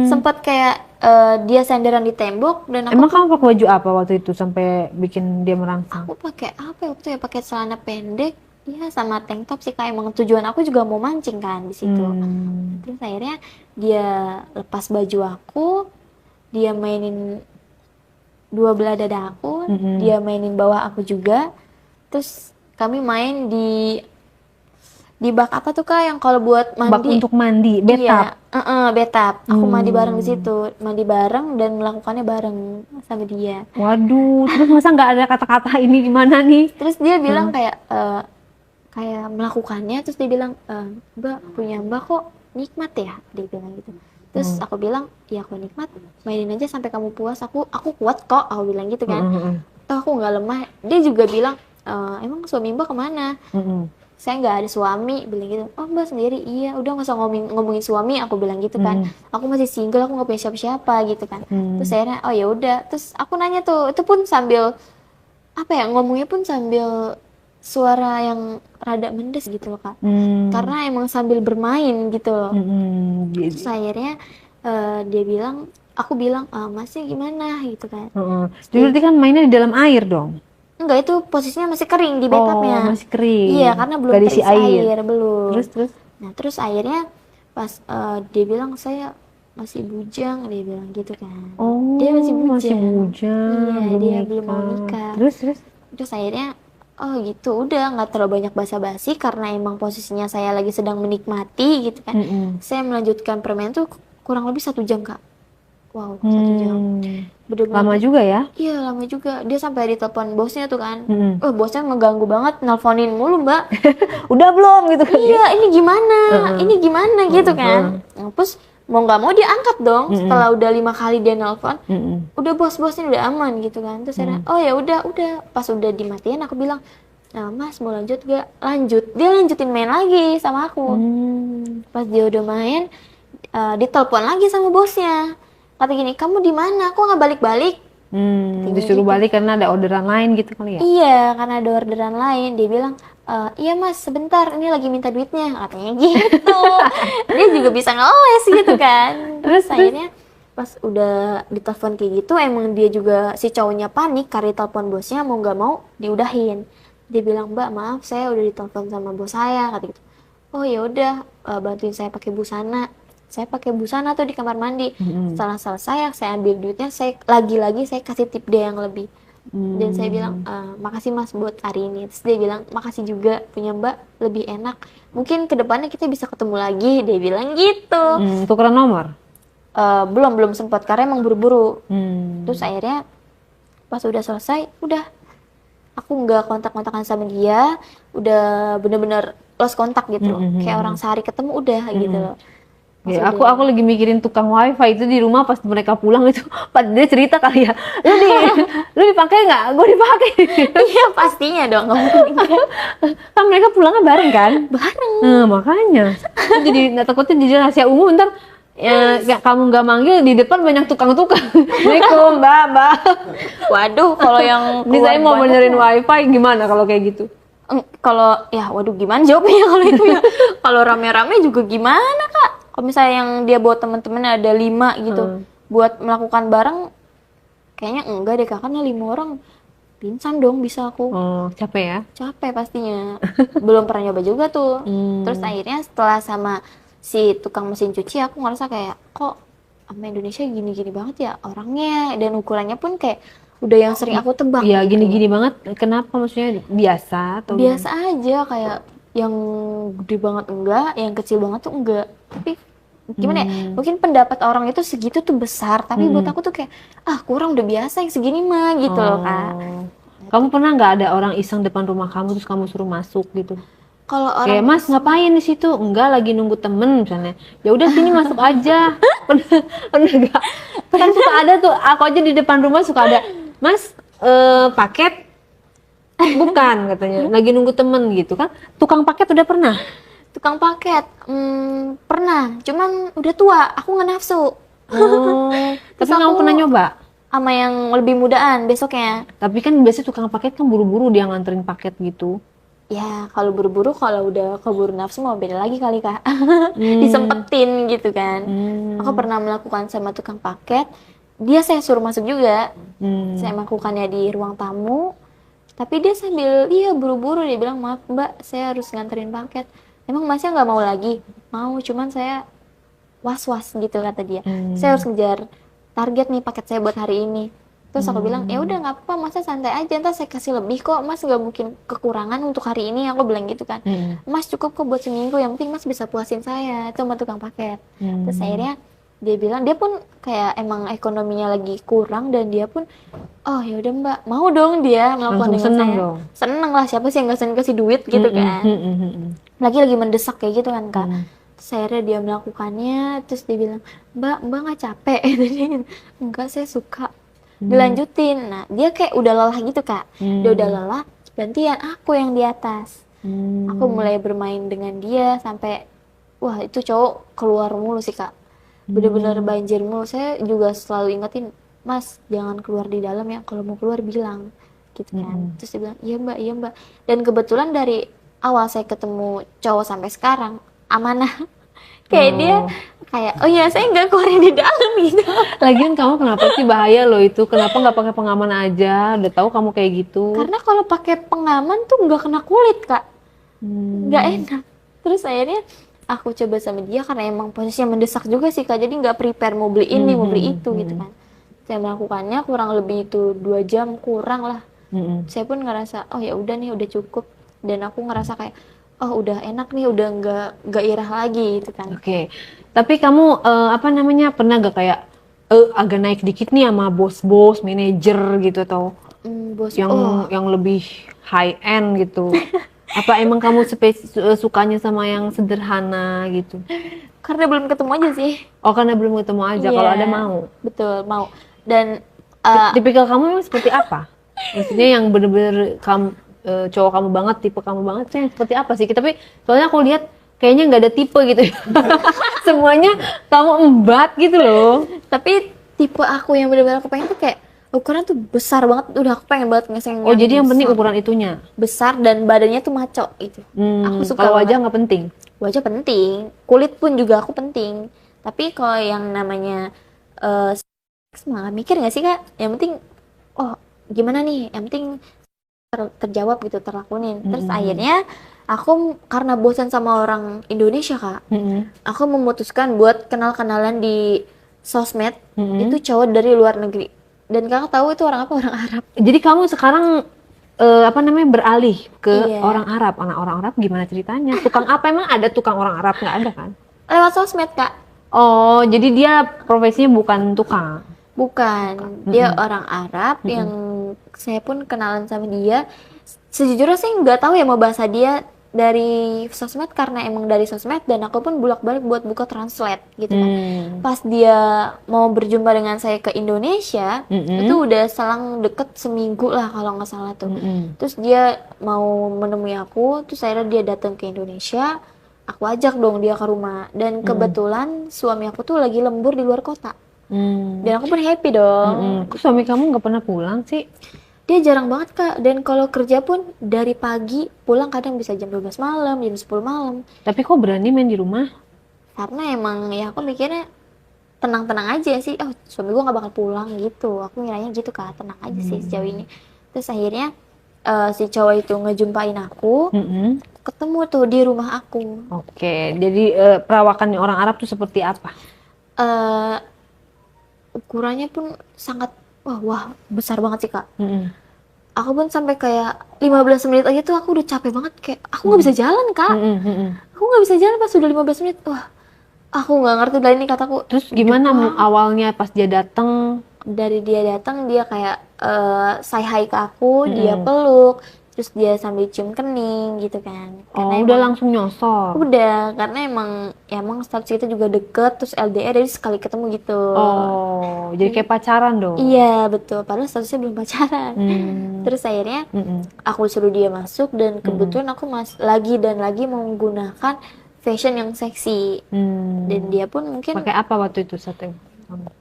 Sempet kayak dia senderan di tembok dan aku Emang kamu pakai baju apa waktu itu sampai bikin dia merangsang? pakai apa ya waktu itu ya, pakai celana pendek ya sama tank top sih Kak. Emang tujuan aku juga mau mancing kan di situ. Terus akhirnya dia lepas baju aku, dia mainin dua belah dada aku, dia mainin bawah aku juga. Terus kami main di bak apa tuh Kak yang kalau buat mandi? Bak untuk mandi, bathtub. Iya, bathtub. Aku mandi bareng di situ, mandi bareng dan melakukannya bareng sama dia. Waduh, terus masa nggak ada kata-kata ini gimana nih? Terus dia bilang kayak melakukannya, terus dia bilang Mbak, punya Mbak kok nikmat ya, dia bilang gitu. Terus aku bilang, ya aku nikmat, mainin aja sampai kamu puas, aku kuat kok, aku bilang gitu kan. Toh aku nggak lemah. Dia juga bilang, emang suami Mbak kemana? Saya nggak ada suami, bilang gitu. Oh Mbak sendiri, iya udah nggak usah ngomongin suami, aku bilang gitu kan. Aku masih single, aku nggak punya siapa-siapa gitu kan. Terus akhirnya, oh ya udah. Terus aku nanya tuh, itu pun sambil apa ya, ngomongnya pun sambil suara yang rada mendes gitu loh Kak. Karena emang sambil bermain gitu loh. Terus akhirnya dia bilang, aku bilang, masnya gimana gitu kan. Jadi berarti kan mainnya di dalam air dong? Enggak, itu posisinya masih kering di bathtubnya. Oh, masih kering. Iya, karena belum Gak diisi terisi air, belum. Terus? Nah, terus akhirnya pas dia bilang saya masih bujang, dia bilang gitu kan. Oh, Dia masih masih bujang. bujang. Iya, dia belum mau nikah. Terus? Terus akhirnya, oh gitu, udah nggak terlalu banyak basa-basi karena emang posisinya saya lagi sedang menikmati gitu kan. Saya melanjutkan permen tuh kurang lebih 1 jam Kak. Wow, 1 jam. Bener-bener. Lama juga ya? Iya, lama juga. Dia sampai ditelepon bosnya tuh kan. Bosnya ngeganggu banget, nelponin mulu Mbak. Udah belum gitu kan? Iya, ini gimana? Ini gimana gitu kan. Nah, terus mau nggak mau dia angkat dong. Setelah udah 5 kali dia nelpon, udah bos-bosnya udah aman gitu kan. Terus akhirnya, oh ya udah. Pas udah dimatiin aku bilang, nah Mas mau lanjut gak? Lanjut. Dia lanjutin main lagi sama aku. Pas dia udah main, ditelepon lagi sama bosnya. Kata gini, kamu di mana? Kok nggak balik-balik? Disuruh balik karena ada orderan lain gitu kali ya? Iya, karena ada orderan lain. Dia bilang, iya Mas, sebentar, ini lagi minta duitnya, katanya gitu. Dia juga bisa ngeles gitu kan. Terus akhirnya pas udah ditelepon kayak gitu, emang dia juga si cowoknya panik karena telepon bosnya mau nggak mau diudahin. Dia bilang, Mbak maaf saya udah ditelepon sama bos saya, kata gitu. Oh ya udah, bantuin saya pakai busana. Saya pakai busana tuh di kamar mandi. Setelah selesai, saya ambil duitnya, saya lagi-lagi saya kasih tip dia yang lebih. Dan saya bilang, makasih Mas buat hari ini. Terus dia bilang, makasih juga punya Mbak, lebih enak. Mungkin kedepannya kita bisa ketemu lagi, dia bilang gitu. Tukeran nomor? Belum sempat karena emang buru-buru. Terus akhirnya pas udah selesai, udah aku nggak kontak-kontakan sama dia, udah bener-bener lost kontak gitu loh. Kayak orang sehari ketemu udah gitu loh. Ya, aku lagi mikirin tukang wifi itu di rumah pas mereka pulang itu, dia cerita kali ya, lu dipakai nggak? Gue dipakai. Iya pastinya dong, nggak mungkin enggak. Kan mereka pulangnya bareng kan? Bareng. Nah, makanya. Jadi nggak takutnya jadi rahasia umum ntar. Ya, kamu nggak manggil di depan banyak tukang-tukang. Assalamualaikum mbak. Waduh, kalau yang Ini saya mau benerin wifi gimana kalau kayak gitu? Kalau ya, waduh gimana jawabnya kalau itu ya? Kalau rame-rame juga gimana Kak? Kalau misalnya yang dia bawa teman-temannya ada 5 gitu, buat melakukan bareng, kayaknya enggak deh Kak, karena 5 orang pingsan dong bisa aku. Oh, capek ya? Capek pastinya. Belum pernah nyoba juga tuh. Terus akhirnya setelah sama si tukang mesin cuci, aku ngerasa kayak kok sama Indonesia gini-gini banget ya orangnya, dan ukurannya pun kayak udah yang sering aku tebak Iya, gitu. gini-gini banget. Kenapa maksudnya biasa atau Biasa aja, kayak yang gede banget enggak, yang kecil banget tuh enggak. Tapi gimana ya? Mungkin pendapat orang itu segitu tuh besar, tapi buat aku tuh kayak kurang, udah biasa yang segini mah gitu loh, Kak. Oh. Kamu pernah nggak ada orang iseng depan rumah kamu terus kamu suruh masuk gitu? Kalau Kayak, orang Mas ngapain di situ? Enggak, lagi nunggu temen misalnya. Ya udah sini masuk aja. Pernah nggak? Kan suka ada tuh, aku aja di depan rumah suka ada, Mas paket? Bukan katanya, lagi nunggu temen gitu kan. Tukang paket udah pernah? tukang paket, pernah, cuman udah tua, aku nggak nafsu. Oh, tapi Terus kamu aku pernah nyoba? sama yang lebih mudaan besoknya. Tapi kan biasanya tukang paket kan buru-buru dia nganterin paket gitu. Ya, kalau buru-buru, kalau udah keburu nafsu mau beda lagi kali, Kak. Disempetin gitu kan. Aku pernah melakukan sama tukang paket. Dia saya suruh masuk juga. Saya melakukannya di ruang tamu. Tapi dia sambil, iya buru-buru, dia bilang, maaf Mbak, saya harus nganterin paket. Emang Masnya nggak mau lagi? Mau, cuman saya was-was gitu kata dia. Saya harus ngejar target nih paket saya buat hari ini. Terus aku bilang, ya udah nggak apa-apa, Masnya santai aja, ntar saya kasih lebih kok, Mas nggak mungkin kekurangan untuk hari ini, aku bilang gitu kan. Mas cukup kok buat seminggu, yang penting Mas bisa puasin saya, itu sama tukang paket. Terus akhirnya dia bilang, dia pun kayak emang ekonominya lagi kurang, dan dia pun, oh ya udah Mbak, mau dong dia melakukan Langsung dengan seneng saya. dong. Seneng lah, siapa sih yang nggak seneng kasih duit gitu kan. Lagi mendesak kayak gitu kan, Kak. Terus akhirnya dia melakukannya, terus dia bilang, Mbak nggak capek? Enggak, saya suka. Dilanjutin. Nah, dia kayak udah lelah gitu, Kak. Dia udah lelah, gantian aku yang di atas. Aku mulai bermain dengan dia sampai, wah itu cowok keluar mulu sih, Kak. Bener-bener banjir mulu. Saya juga selalu ingetin, Mas jangan keluar di dalam ya, kalau mau keluar bilang gitu kan. Terus dia bilang, iya mbak. Dan kebetulan dari awal saya ketemu cowok sampai sekarang amanah. Kayak dia kayak, oh ya saya nggak keluarin di dalam gitu. Lagian kamu kenapa sih, bahaya loh itu? Kenapa nggak pakai pengaman aja? Udah tahu kamu kayak gitu. Karena kalau pakai pengaman tuh nggak kena kulit, Kak. Nggak enak. Terus akhirnya aku coba sama dia karena emang posisinya mendesak juga sih, Kak. Jadi nggak prepare mau beli ini, mau beli itu gitu kan. Saya melakukannya kurang lebih itu 2 jam kurang lah. Saya pun ngerasa, oh ya udah nih, udah cukup. Dan aku ngerasa kayak, oh udah enak nih, udah nggak irah lagi gitu kan. Oke. Tapi kamu pernah gak kayak agak naik dikit nih sama bos-bos, manajer gitu, atau Bos, yang lebih high end gitu? Apa emang kamu sukanya sama yang sederhana gitu? karena belum ketemu aja sih. Oh, karena belum ketemu aja. Kalau Iya, ada mau. betul mau. Dan Tipikal kamu emang seperti apa? Maksudnya yang bener-bener kamu cowok kamu banget, tipe kamu banget sih yang seperti apa sih? Tapi soalnya aku lihat kayaknya nggak ada tipe gitu ya. Semuanya kamu embat gitu loh. tapi tipe aku yang benar-benar aku pengen tuh kayak ukuran tuh besar banget, udah aku pengen banget ngeseng Oh, jadi yang penting besar. ukuran itunya. Besar dan badannya tuh maco gitu. Aku suka Kalau banget. wajah nggak penting. Wajah penting, kulit pun juga aku penting. Tapi kalau yang namanya seks mah mikir nggak sih, Kak? Yang penting, oh gimana nih? Yang penting terjawab gitu, terlakuin. Terus akhirnya aku karena bosan sama orang Indonesia, Kak, aku memutuskan buat kenal-kenalan di sosmed. Itu cowok dari luar negeri. Dan kakak tahu itu orang apa? Orang Arab. Jadi kamu sekarang beralih ke Iya. orang Arab. Anak orang Arab gimana ceritanya? Tukang apa, emang ada tukang orang Arab? Nggak ada kan? Lewat sosmed, Kak. Oh, jadi dia profesinya bukan tukang. Bukan, dia orang Arab yang saya pun kenalan sama dia. Sejujurnya saya nggak tahu ya mau bahasa dia dari sosmed, karena emang dari sosmed, dan aku pun bolak-balik buat buka translate gitu kan. Pas dia mau berjumpa dengan saya ke Indonesia, itu udah selang deket seminggu lah kalau nggak salah tuh. Terus dia mau menemui aku, terus akhirnya dia datang ke Indonesia. Aku ajak dong dia ke rumah, dan kebetulan suami aku tuh lagi lembur di luar kota. Dan aku pun happy dong. Kok suami kamu nggak pernah pulang sih? Dia jarang banget, Kak. Dan kalau kerja pun dari pagi, pulang kadang bisa jam 12 malam, jam 10 malam. Tapi kok berani main di rumah? Karena emang ya aku mikirnya tenang-tenang aja sih. Oh, suami gue nggak bakal pulang gitu. Aku ngiranya gitu, Kak. Tenang aja sih sejauh ini. Terus akhirnya si cowok itu ngejumpain aku. ketemu tuh di rumah aku. Oke, jadi perawakan orang Arab tuh seperti apa? Eh Ukurannya pun sangat wah besar banget sih Kak. Mm-mm. Aku pun sampai kayak 15 menit aja tuh aku udah capek banget, kayak aku nggak bisa jalan Kak. Mm-mm, mm-mm. Aku nggak bisa jalan pas udah 15 menit. Wah, aku nggak ngerti lah ini kataku. Terus gimana awalnya pas dia datang? Dari dia datang dia kayak say hi ke aku, dia Mm-mm. peluk, terus dia sambil cium kening gitu kan. Oh, Karena udah emang langsung nyosor. udah, karena emang status kita juga deket, terus LDR jadi sekali ketemu gitu. Oh, jadi kayak pacaran dong. Iya betul, padahal statusnya belum pacaran. Hmm. Terus akhirnya Mm-mm. aku suruh dia masuk dan kebetulan aku lagi dan lagi menggunakan fashion yang seksi. Hmm. Dan dia pun mungkin Pakai apa waktu itu saat itu?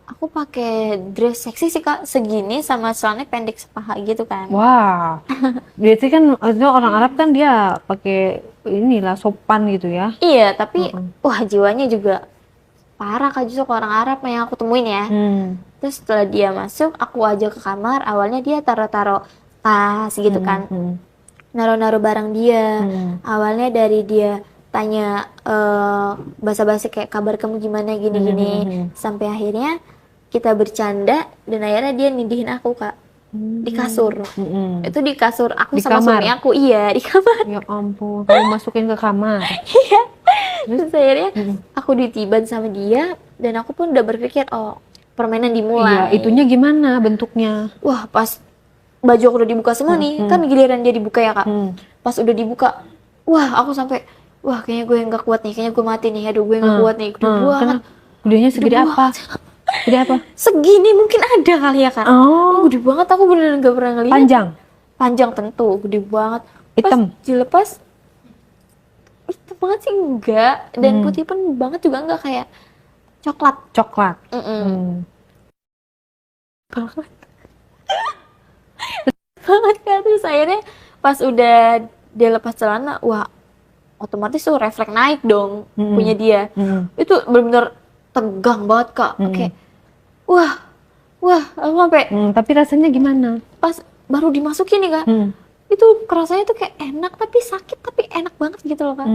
aku pakai dress seksi sih Kak, segini sama celananya pendek sepaha gitu kan. Wah, berarti kan maksudnya orang Arab kan dia pakai inilah sopan gitu ya. Iya, tapi wah jiwanya juga parah Kak, justru ke orang Arab yang aku temuin ya. Hmm. Terus setelah dia masuk, aku ajak ke kamar. Awalnya dia taruh-taruh tas gitu kan, Hmm. naruh-naruh barang dia. Hmm. Awalnya dari dia tanya basa-basi kayak kabar kamu gimana gini-gini, sampai akhirnya kita bercanda dan akhirnya dia nindihin aku Kak di kasur. Hmm. Itu di kasur aku Di sama kamar? suami aku, iya di kamar. Ya ampun, kamu masukin ke kamar. Iya. Terus akhirnya aku ditiban sama dia dan aku pun udah berpikir oh permainan Iya, dimulai. itunya gimana bentuknya? Wah pas baju aku udah dibuka semua nih, kan giliran dia dibuka ya Kak. Pas udah dibuka, wah aku sampai wah kayaknya gue nggak kuat nih, kayaknya gue mati nih, aduh gue nggak kuat nih, gede banget. Gedenya segede Gede apa? Gede apa? Segini mungkin ada kali ya Kak. Oh, Gede banget, aku beneran gak pernah ngeliat. panjang. Panjang tentu, gede banget. Hitam? Pas dilepas, hitam banget sih enggak, dan putih pun banget juga enggak, kayak coklat. Coklat. Banget. Banget kan, terus akhirnya pas udah dia lepas celana, wah otomatis tuh refleks naik dong punya dia. Itu bener-bener tegang banget Kak, kayak wah aku sampai Tapi rasanya gimana? pas baru dimasukin nih Kak, itu kerasanya tuh kayak enak tapi sakit, tapi enak banget gitu loh Kak.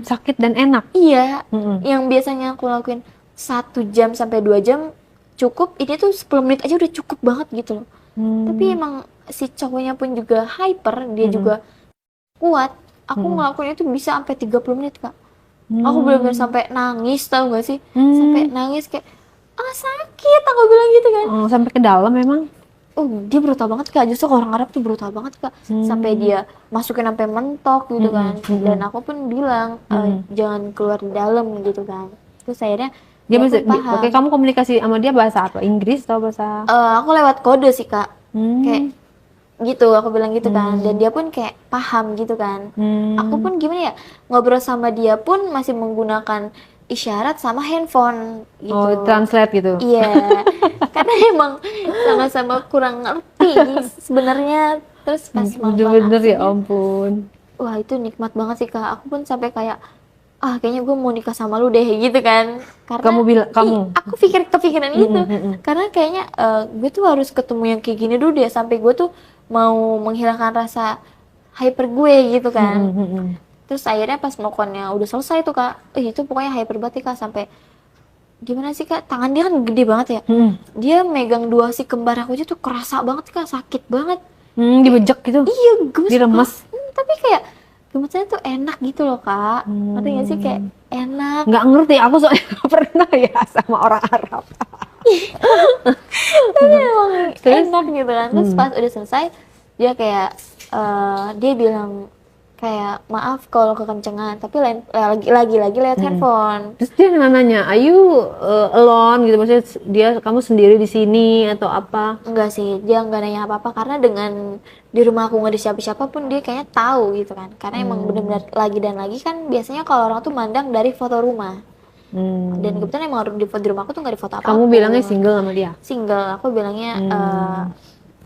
Sakit dan enak. Iya, yang biasanya aku lakuin 1 jam sampai 2 jam cukup, ini tuh 10 menit aja udah cukup banget gitu loh. Tapi emang si cowoknya pun juga hyper, dia juga kuat. Aku ngelakuin itu bisa sampai 30 menit Kak. Aku benar-benar sampai nangis, tau gak sih? Sampai nangis kayak sakit, aku bilang gitu kan. Sampai ke dalam memang. Oh, dia brutal banget Kak, justru orang Arab tuh brutal banget Kak. Sampai dia masukin sampai mentok gitu kan. Dan aku pun bilang jangan keluar di dalam gitu kan. Terus akhirnya Dia pun bisa, paham. oke, kamu komunikasi sama dia bahasa apa? Inggris atau bahasa? Aku lewat kode sih Kak, kayak gitu, aku bilang gitu kan, dan dia pun kayak paham gitu kan. Aku pun gimana ya, ngobrol sama dia pun masih menggunakan isyarat sama handphone gitu. Oh, translate gitu. Iya, karena emang sama-sama kurang ngerti sebenarnya. Terus pas Bener-bener ya aslinya, ampun. wah itu nikmat banget sih Kak. Aku pun sampai kayak kayaknya gue mau nikah sama lu deh gitu kan. Karena Kamu bilang, kamu? aku kepikiran itu. Karena kayaknya gue tuh harus ketemu yang kayak gini dulu deh, sampai gue tuh mau menghilangkan rasa hyper gue gitu kan. Terus akhirnya pas melakukannya udah selesai tuh Kak, itu pokoknya hyper banget Kak, sampai gimana sih Kak, tangan dia kan gede banget ya. Dia megang 2 si kembar aku aja tuh kerasa banget Kak, sakit banget. Dibejek gitu. Iya, gemes Diremes. banget. Tapi kayak gemesnya tuh enak gitu loh Kak. Ngerti gak sih, kayak enak. Nggak ngerti, aku soalnya nggak pernah ya sama orang Arab. Tapi emang enak gitu kan. Terus pas udah selesai, dia kayak dia bilang kayak maaf kalau kekencengan, tapi lagi lewat handphone. Terus dia nanya, "Are you alone?" gitu, maksudnya kamu sendiri di sini atau apa? Enggak sih, dia nggak nanya apa-apa, karena dengan di rumah aku nggak ada siapa-siapa pun dia kayaknya tahu gitu kan. Karena emang benar-benar lagi dan lagi kan biasanya kalau orang tuh mandang dari foto rumah. Dan kebetulan emang di rumah aku tuh nggak di foto apa-apa. Kamu bilangnya single sama dia? Single, aku bilangnya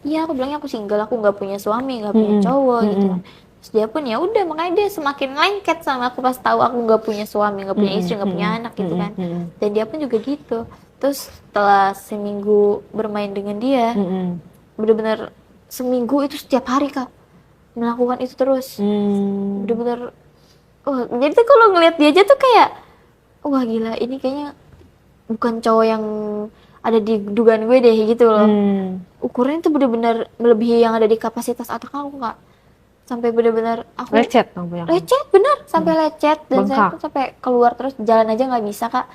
iya, aku bilangnya aku single, aku nggak punya suami, nggak punya cowok gitu kan. Terus dia pun ya udah, makanya dia semakin lengket sama aku pas tahu aku nggak punya suami, nggak punya istri, nggak punya anak gitu kan. Dan dia pun juga gitu. Terus setelah seminggu bermain dengan dia, bener-bener seminggu itu setiap hari Kak melakukan itu terus. Bener-bener jadi tuh kalau ngeliat dia aja tuh kayak wah gila, ini kayaknya bukan cowok yang ada di dugaan gue deh gitu loh. Ukurannya tuh bener-bener melebihi yang ada di kapasitas otak aku Kak. Sampai bener-bener aku Lecet dong punya kamu. lecet bener, sampai lecet dan saya Bengkak. tuh sampai keluar terus jalan aja nggak bisa Kak.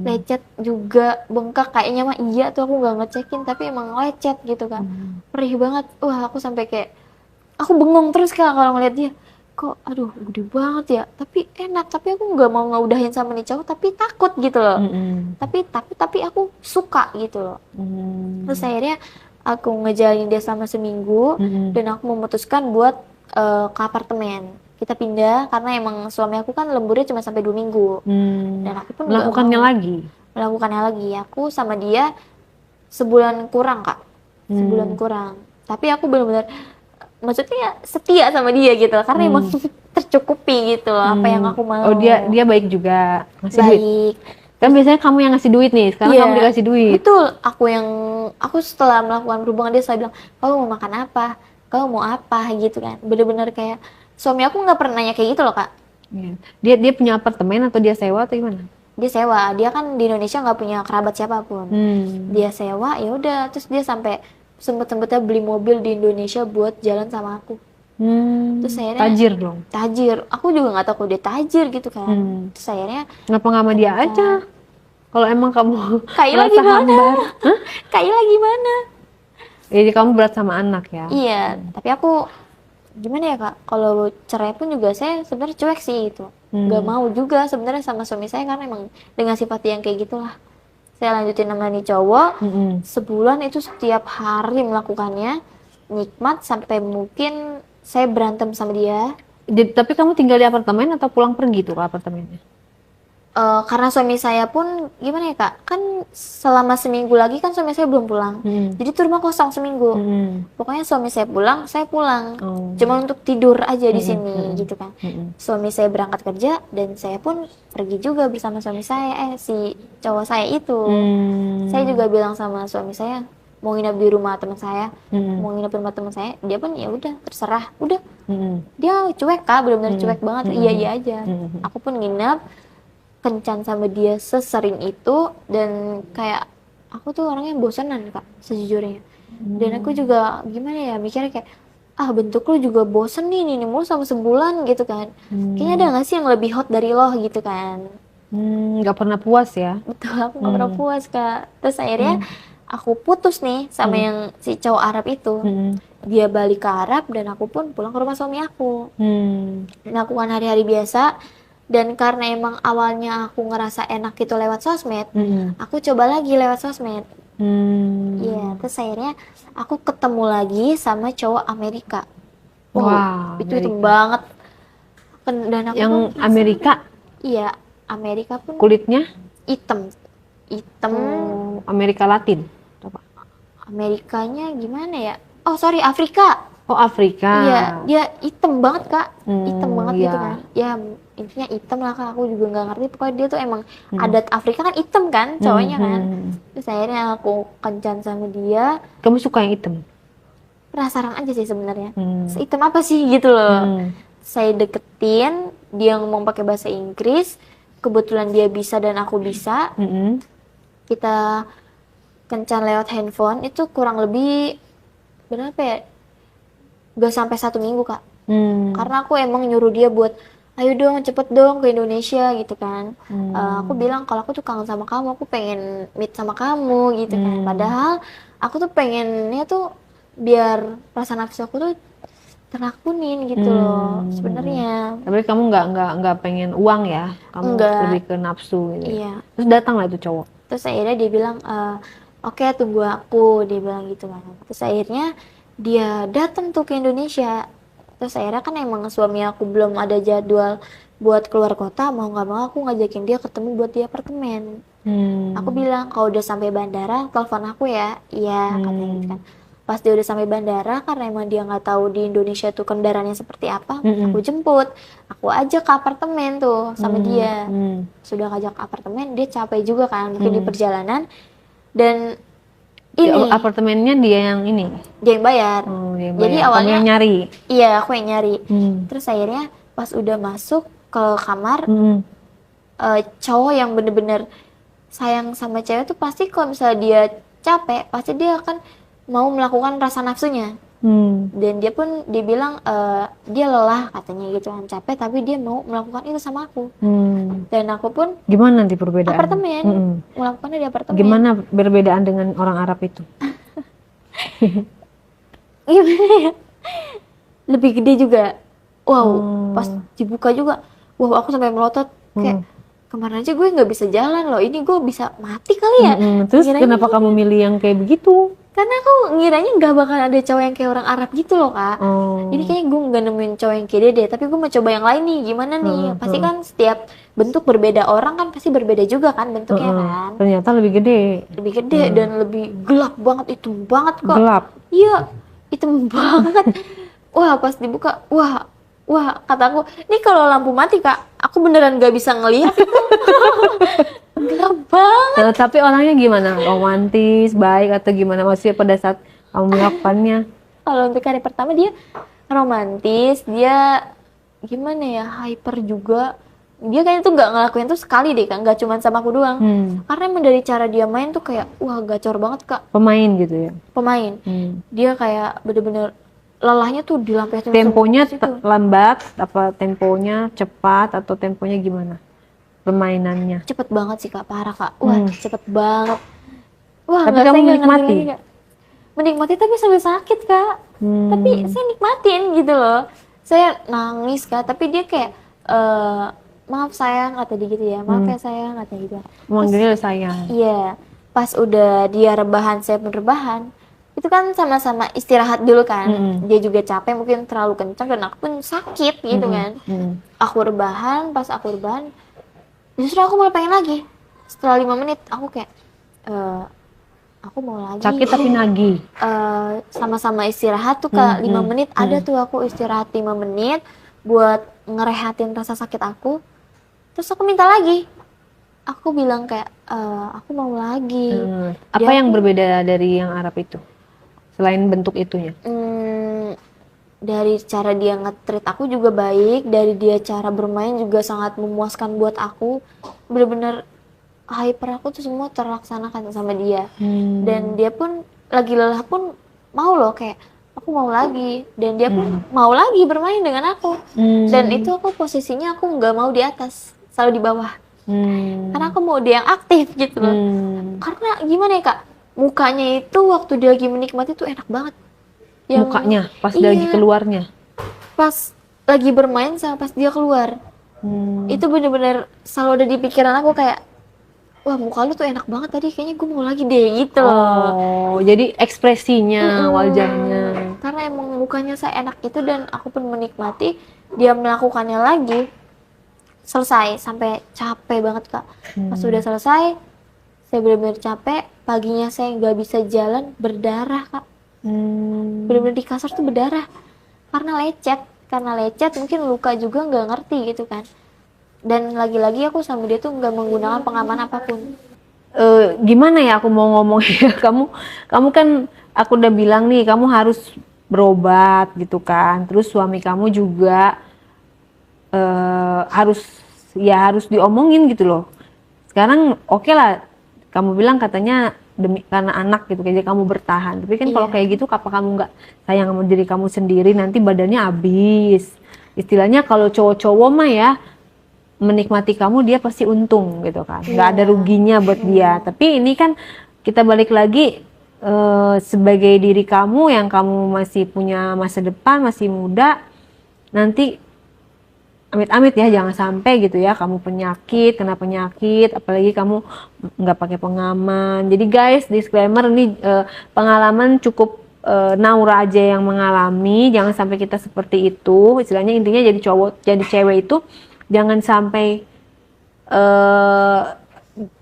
Lecet juga, bengkak kayaknya mah iya tuh aku nggak ngecekin tapi emang lecet gitu Kak. Perih banget. Wah aku sampai kayak aku bengong terus Kak kalau ngeliat dia. Kok aduh gede banget ya, tapi enak, tapi aku nggak mau ngeudahin sama nih cowok tapi takut gitu loh. Tapi aku suka gitu loh. Terus akhirnya aku ngejalanin dia selama seminggu dan aku memutuskan buat ke apartemen. Kita pindah karena emang suami aku kan lemburnya cuma sampai 2 minggu. Dan aku pun nggak Melakukannya mau lagi. melakukannya lagi. Aku sama dia sebulan kurang Kak. Sebulan kurang. Tapi aku benar-benar maksudnya setia sama dia gitu karena emang tercukupi gitu loh apa yang aku mau. Oh dia baik juga, ngasih duit. Baik. Kan biasanya kamu yang ngasih duit nih, sekarang Iya, kamu dikasih duit. betul. Aku setelah melakukan hubungan dia selalu bilang, kamu mau makan apa? Kamu mau apa? Gitu kan. Bener-bener kayak suami aku nggak pernah nanya kayak gitu loh Kak. Iya. Dia punya apartemen atau dia sewa atau gimana? Dia sewa. Dia kan di Indonesia nggak punya kerabat siapapun. Dia sewa, ya udah. Terus dia sampai sempet-sempetnya beli mobil di Indonesia buat jalan sama aku. Terus akhirnya Tajir dong. tajir. Aku juga nggak tahu kalau dia tajir gitu kan. Terus akhirnya Kenapa nggak sama dia aja? Kalau emang kamu Kaila merasa gimana? hambar, Kaila gimana? jadi kamu berat sama anak ya? Iya, tapi aku gimana ya Kak? Kalau cerai pun juga saya sebenarnya cuek sih itu. Gak mau juga sebenarnya sama suami saya karena emang dengan sifat yang kayak gitulah. Saya lanjutin sama nih cowok. Sebulan itu setiap hari melakukannya, nikmat sampai mungkin saya berantem sama dia. Jadi, tapi kamu tinggal di apartemen atau pulang pergi tuh ke apartemennya? Karena suami saya pun gimana ya Kak, kan selama seminggu lagi kan suami saya belum pulang, jadi tuh rumah kosong seminggu. Pokoknya suami saya pulang, cuma untuk tidur aja di sini gitu kan. Suami saya berangkat kerja dan saya pun pergi juga bersama suami saya, si cowok saya itu. Saya juga bilang sama suami saya mau nginep di rumah teman saya, mau nginep di rumah teman saya, dia pun ya udah terserah, udah. Dia cuek Kak, benar-benar cuek banget, iya aja. Aku pun nginep kencan sama dia sesering itu dan kayak aku tuh orangnya bosanan Kak sejujurnya. Dan aku juga gimana ya mikirnya kayak bentuk lu juga bosen nih mulu sama sebulan gitu kan. Kayaknya ada gak sih yang lebih hot dari lo gitu kan. Nggak pernah puas ya? Betul, aku gak pernah puas Kak. Terus akhirnya aku putus nih sama yang si cowok Arab itu. Dia balik ke Arab dan aku pun pulang ke rumah suami aku. Melakukan hari-hari biasa. Dan karena emang awalnya aku ngerasa enak itu lewat sosmed, aku coba lagi lewat sosmed. Iya, terus akhirnya aku ketemu lagi sama cowok Amerika. Wow, itu banget. Dan aku yang pun Amerika? Iya, Amerika pun Kulitnya? hitam. Amerika Latin? Apa? Amerikanya gimana ya? Oh sorry, Afrika. Oh Afrika. Iya, dia hitam banget Kak, hitam banget iya. gitu kan. Ya intinya hitam lah Kak, aku juga nggak ngerti. Pokoknya dia tuh emang adat Afrika kan hitam kan, cowoknya kan. Terus akhirnya aku kencan sama dia. Kamu suka yang hitam? Penasaran aja sih sebenarnya. Hitam apa sih gitu loh. Saya deketin, dia ngomong pakai bahasa Inggris. Kebetulan dia bisa dan aku bisa. Kita kencan lewat handphone itu kurang lebih berapa ya? Gak sampai 1 minggu Kak. Karena aku emang nyuruh dia buat ayo dong cepet dong ke Indonesia gitu kan. Aku bilang kalau aku tuh kangen sama kamu, aku pengen meet sama kamu gitu kan. Padahal aku tuh pengennya tuh biar perasaan nafsu aku tuh terlakuin gitu loh sebenarnya. Tapi kamu nggak pengen uang ya? Kamu lebih ke nafsu gitu. Iya. Terus datang lah itu cowok. Terus akhirnya dia bilang oke, tunggu aku, dia bilang gitu kan. Terus akhirnya dia datang tuh ke Indonesia. Terus akhirnya kan emang suami aku belum ada jadwal buat keluar kota, mau nggak mau aku ngajakin dia ketemu buat di apartemen. Aku bilang kalau udah sampai bandara telepon aku ya. Iya katanya gitu kan. Pas dia udah sampai bandara, karena emang dia nggak tahu di Indonesia tuh kendaraannya seperti apa, aku jemput, aku ajak ke apartemen tuh sama dia. Sudah ngajak ke apartemen, dia capek juga kan mungkin di perjalanan. Dan ini apartemennya dia yang ini? Dia yang bayar. Dia yang Jadi bayar. awalnya kamu yang nyari? Iya, aku yang nyari. Terus akhirnya pas udah masuk, ke kamar, Mm-mm. cowok yang bener-bener sayang sama cewek tuh pasti kalau misalnya dia capek, pasti dia akan mau melakukan rasa nafsunya. Dan dia pun dibilang dia lelah katanya gitu kan, capek, tapi dia mau melakukan itu sama aku. Dan aku pun Gimana nanti perbedaan? apartemen, Mm-mm. melakukannya di apartemen. Gimana perbedaan dengan orang Arab itu? Gimana ya? Lebih gede juga. Wow, pas Hmm. dibuka juga, wow aku sampai melotot kayak kemarin aja gue nggak bisa jalan loh, ini gue bisa mati kali ya. Terus Ngiranya kenapa gitu. kamu milih yang kayak begitu? Karena aku ngiranya nggak bakal ada cowok yang kayak orang Arab gitu loh kak. Oh. Jadi kayaknya gue nggak nemuin cowok yang kayak dia deh, tapi gue mau coba yang lain nih, gimana nih? Pasti kan setiap bentuk berbeda, orang kan pasti berbeda juga kan bentuknya kan. Ternyata lebih gede. Lebih gede dan lebih gelap banget, itu banget kok. Gelap. Iya, hitam banget. Wah, pas dibuka, wah, kata aku, ini kalau lampu mati kak, aku beneran gak bisa ngelihat. Gelap banget. Nah, tapi orangnya gimana? Romantis, baik atau gimana? Maksudnya pada saat kamu melakukannya? Kalau untuk hari pertama dia romantis, dia gimana ya, hyper juga. Dia kayaknya tuh nggak ngelakuin tuh sekali deh kak, nggak cuma sama aku doang. Karena emang dari cara dia main tuh kayak, wah gacor banget kak, Pemain gitu ya? pemain. Dia kayak bener-bener lelahnya tuh dilampiaskan Temponya semua ke situ. lambat, apa temponya cepat atau temponya gimana? Permainannya. Cepet banget sih kak, parah kak. Wah cepet banget. Wah Tapi nggak, kamu saya nggak ngerti menikmati? lagi, Kak. Menikmati tapi sambil sakit kak. Tapi saya nikmatin gitu loh. Saya nangis kak, tapi dia kayak maaf sayang kata dia gitu ya, maaf ya sayang kata dia gitu. Manggilnya sayang. Iya, pas udah dia rebahan, saya pun rebahan. Itu kan sama-sama istirahat dulu kan. Dia juga capek, mungkin terlalu kencang dan aku pun sakit gitu kan. Aku rebahan, pas aku rebahan, justru aku mulai pengen lagi. Setelah 5 menit, aku kayak, aku mau lagi. Sakit tapi nagih. Sama-sama istirahat tuh Kak, 5 menit. Ada tuh aku istirahat 5 menit buat ngerehatin rasa sakit aku. Terus aku minta lagi. Aku bilang kayak, aku mau lagi. Apa yang berbeda dari yang Arab itu? Selain bentuk itunya? Dari cara dia nge-treat aku juga baik, dari dia cara bermain juga sangat memuaskan buat aku. Bener-bener hyper aku tuh semua terlaksanakan sama dia. Dan dia pun lagi lelah pun mau loh kayak, aku mau lagi. Dan dia pun mau lagi bermain dengan aku. Dan itu aku posisinya aku nggak mau di atas, selalu di bawah. Karena aku mau dia yang aktif gitu loh. Karena gimana ya kak, mukanya itu waktu dia lagi menikmati tuh enak banget. Mukanya pas dia lagi keluarnya? Pas lagi bermain sama pas dia keluar. Itu bener-bener selalu ada di pikiran aku kayak, wah muka lu tuh enak banget tadi, kayaknya gue mau lagi deh gitu loh. Oh, jadi ekspresinya, wajahnya. Karena emang mukanya saya enak itu dan aku pun menikmati dia melakukannya lagi. Selesai, sampai capek banget kak. Pas udah selesai, saya benar-benar capek. Paginya saya nggak bisa jalan, berdarah kak. Benar-benar di kasur tuh berdarah. Karena lecet, mungkin luka juga nggak ngerti gitu kan. Dan lagi-lagi aku sama dia tuh nggak menggunakan pengaman apapun. Gimana ya aku mau ngomong ya, kamu kan aku udah bilang nih kamu harus berobat gitu kan, terus suami kamu juga harus diomongin gitu loh. Sekarang oke lah, kamu bilang katanya demi karena anak gitu, jadi kamu bertahan. Tapi kan kalau kayak gitu, apa kamu nggak sayang sama diri kamu sendiri, nanti badannya habis. Istilahnya kalau cowok-cowok mah ya, menikmati kamu dia pasti untung gitu kan, nggak ada ruginya buat dia. Tapi ini kan kita balik lagi sebagai diri kamu yang kamu masih punya masa depan, masih muda, nanti amit-amit ya jangan sampai gitu ya kamu kena penyakit, apalagi kamu nggak pakai pengaman. Jadi guys, disclaimer ini pengalaman cukup Naura aja yang mengalami, jangan sampai kita seperti itu. Istilahnya intinya jadi cewek itu jangan sampai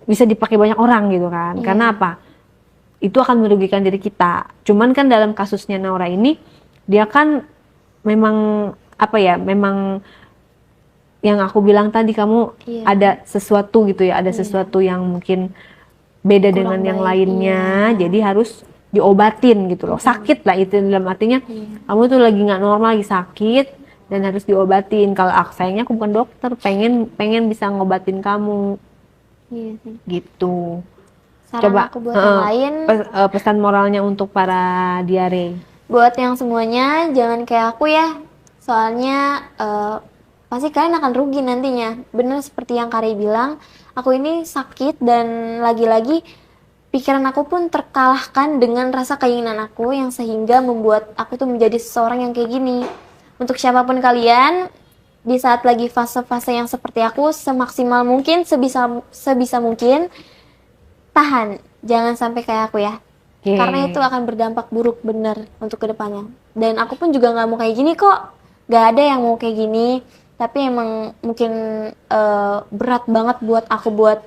bisa dipakai banyak orang gitu kan. Karena apa? Itu akan merugikan diri kita. Cuman kan dalam kasusnya Naura ini, dia kan memang memang yang aku bilang tadi, kamu ada sesuatu gitu ya, ada sesuatu yang mungkin beda dengan yang lainnya, jadi harus diobatin gitu loh. Sakit lah itu, dalam artinya kamu tuh lagi nggak normal, lagi sakit, dan harus diobatin. Kalau sayangnya aku bukan dokter, pengen bisa ngobatin kamu Iya sih. gitu. Saran Coba aku buat yang lain, pesan moralnya untuk para diare. buat yang semuanya jangan kayak aku ya. Soalnya pasti kalian akan rugi nantinya. Bener seperti yang Kari bilang, aku ini sakit dan lagi-lagi pikiran aku pun terkalahkan dengan rasa keinginan aku yang sehingga membuat aku tuh menjadi seseorang yang kayak gini. Untuk siapapun kalian, di saat lagi fase-fase yang seperti aku, semaksimal mungkin, sebisa mungkin, tahan. Jangan sampai kayak aku ya. Oke. Karena itu akan berdampak buruk bener untuk kedepannya. Dan aku pun juga nggak mau kayak gini kok. Gak ada yang mau kayak gini. Tapi emang mungkin berat banget buat aku buat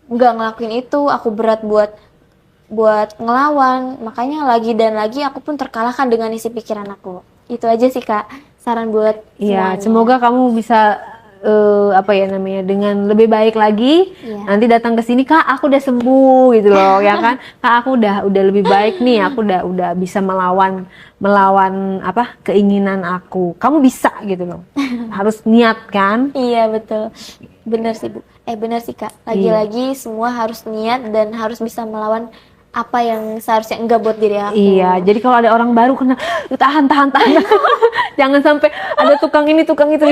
nggak ngelakuin itu. Aku berat buat ngelawan. Makanya lagi dan lagi aku pun terkalahkan dengan isi pikiran aku. Itu aja sih Kak. Saran buat Iya, semuanya. semoga kamu bisa apa ya namanya, dengan lebih baik lagi. Iya. Nanti datang ke sini, Kak, aku udah sembuh gitu loh, ya kan? Kak, aku udah lebih baik nih, aku udah bisa melawan apa keinginan aku. Kamu bisa gitu loh. Harus niat kan? Iya betul, bener sih Bu. Bener sih Kak. Lagi-lagi semua harus niat dan harus bisa melawan apa yang seharusnya enggak buat diri aku. Iya, jadi kalau ada orang baru kena, tahan. Jangan sampai ada tukang ini, tukang itu.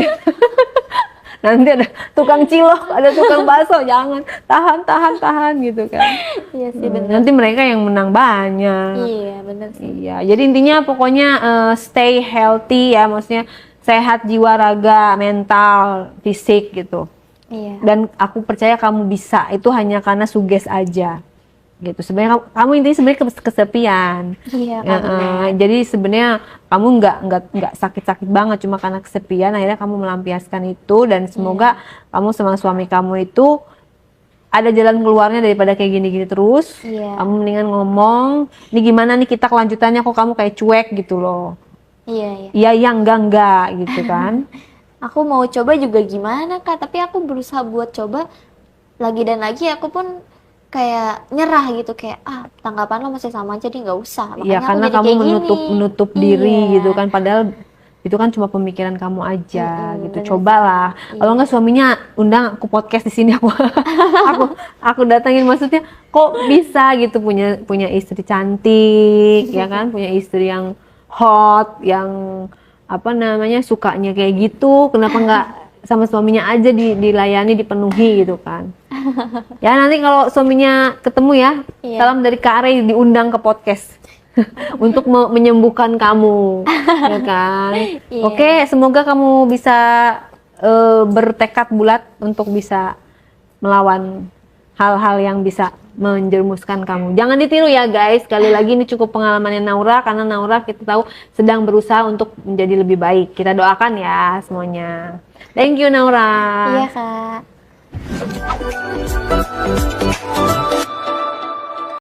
Nanti ada tukang cilok, ada tukang bakso, jangan, tahan gitu kan. Iya sih bener. Nanti mereka yang menang banyak. Iya bener sih. Iya, jadi intinya pokoknya stay healthy ya, maksudnya sehat jiwa, raga, mental, fisik gitu. Iya. Dan aku percaya kamu bisa, itu hanya karena suges aja. Gitu. Sebenarnya kamu intinya sebenarnya kesepian. Iya Ya, Kak. jadi sebenarnya kamu nggak sakit-sakit banget, cuma karena kesepian akhirnya kamu melampiaskan itu, dan semoga kamu sama suami kamu itu ada jalan keluarnya daripada kayak gini-gini terus. Iya. Kamu mendingan ngomong, ini gimana nih kita kelanjutannya, kok kamu kayak cuek gitu loh. Iya. Iya, yang enggak gitu kan. Aku mau coba juga gimana Kak, tapi aku berusaha buat coba lagi dan lagi aku pun kayak nyerah gitu, kayak tanggapan lo masih sama aja, nggak usah. Makanya Iya, aku karena jadi kamu kayak gini. menutup diri Iya. gitu kan, padahal itu kan cuma pemikiran kamu aja gitu. bener Cobalah. Kalau nggak suaminya undang aku podcast di sini, aku datangin, maksudnya kok bisa gitu punya istri cantik ya kan, punya istri yang hot, yang apa namanya, sukanya kayak gitu, kenapa nggak sama suaminya aja dilayani, dipenuhi gitu kan. Ya nanti kalau suaminya ketemu ya, Iya. salam dari Kak Arey, diundang ke podcast untuk menyembuhkan kamu, ya kan? Iya. Oke, semoga kamu bisa bertekad bulat untuk bisa melawan hal-hal yang bisa menjerumuskan kamu. Jangan ditiru ya guys. Sekali lagi ini cukup pengalamannya Naura, karena Naura kita tahu sedang berusaha untuk menjadi lebih baik. Kita doakan ya semuanya. Thank you Naura. Iya Kak.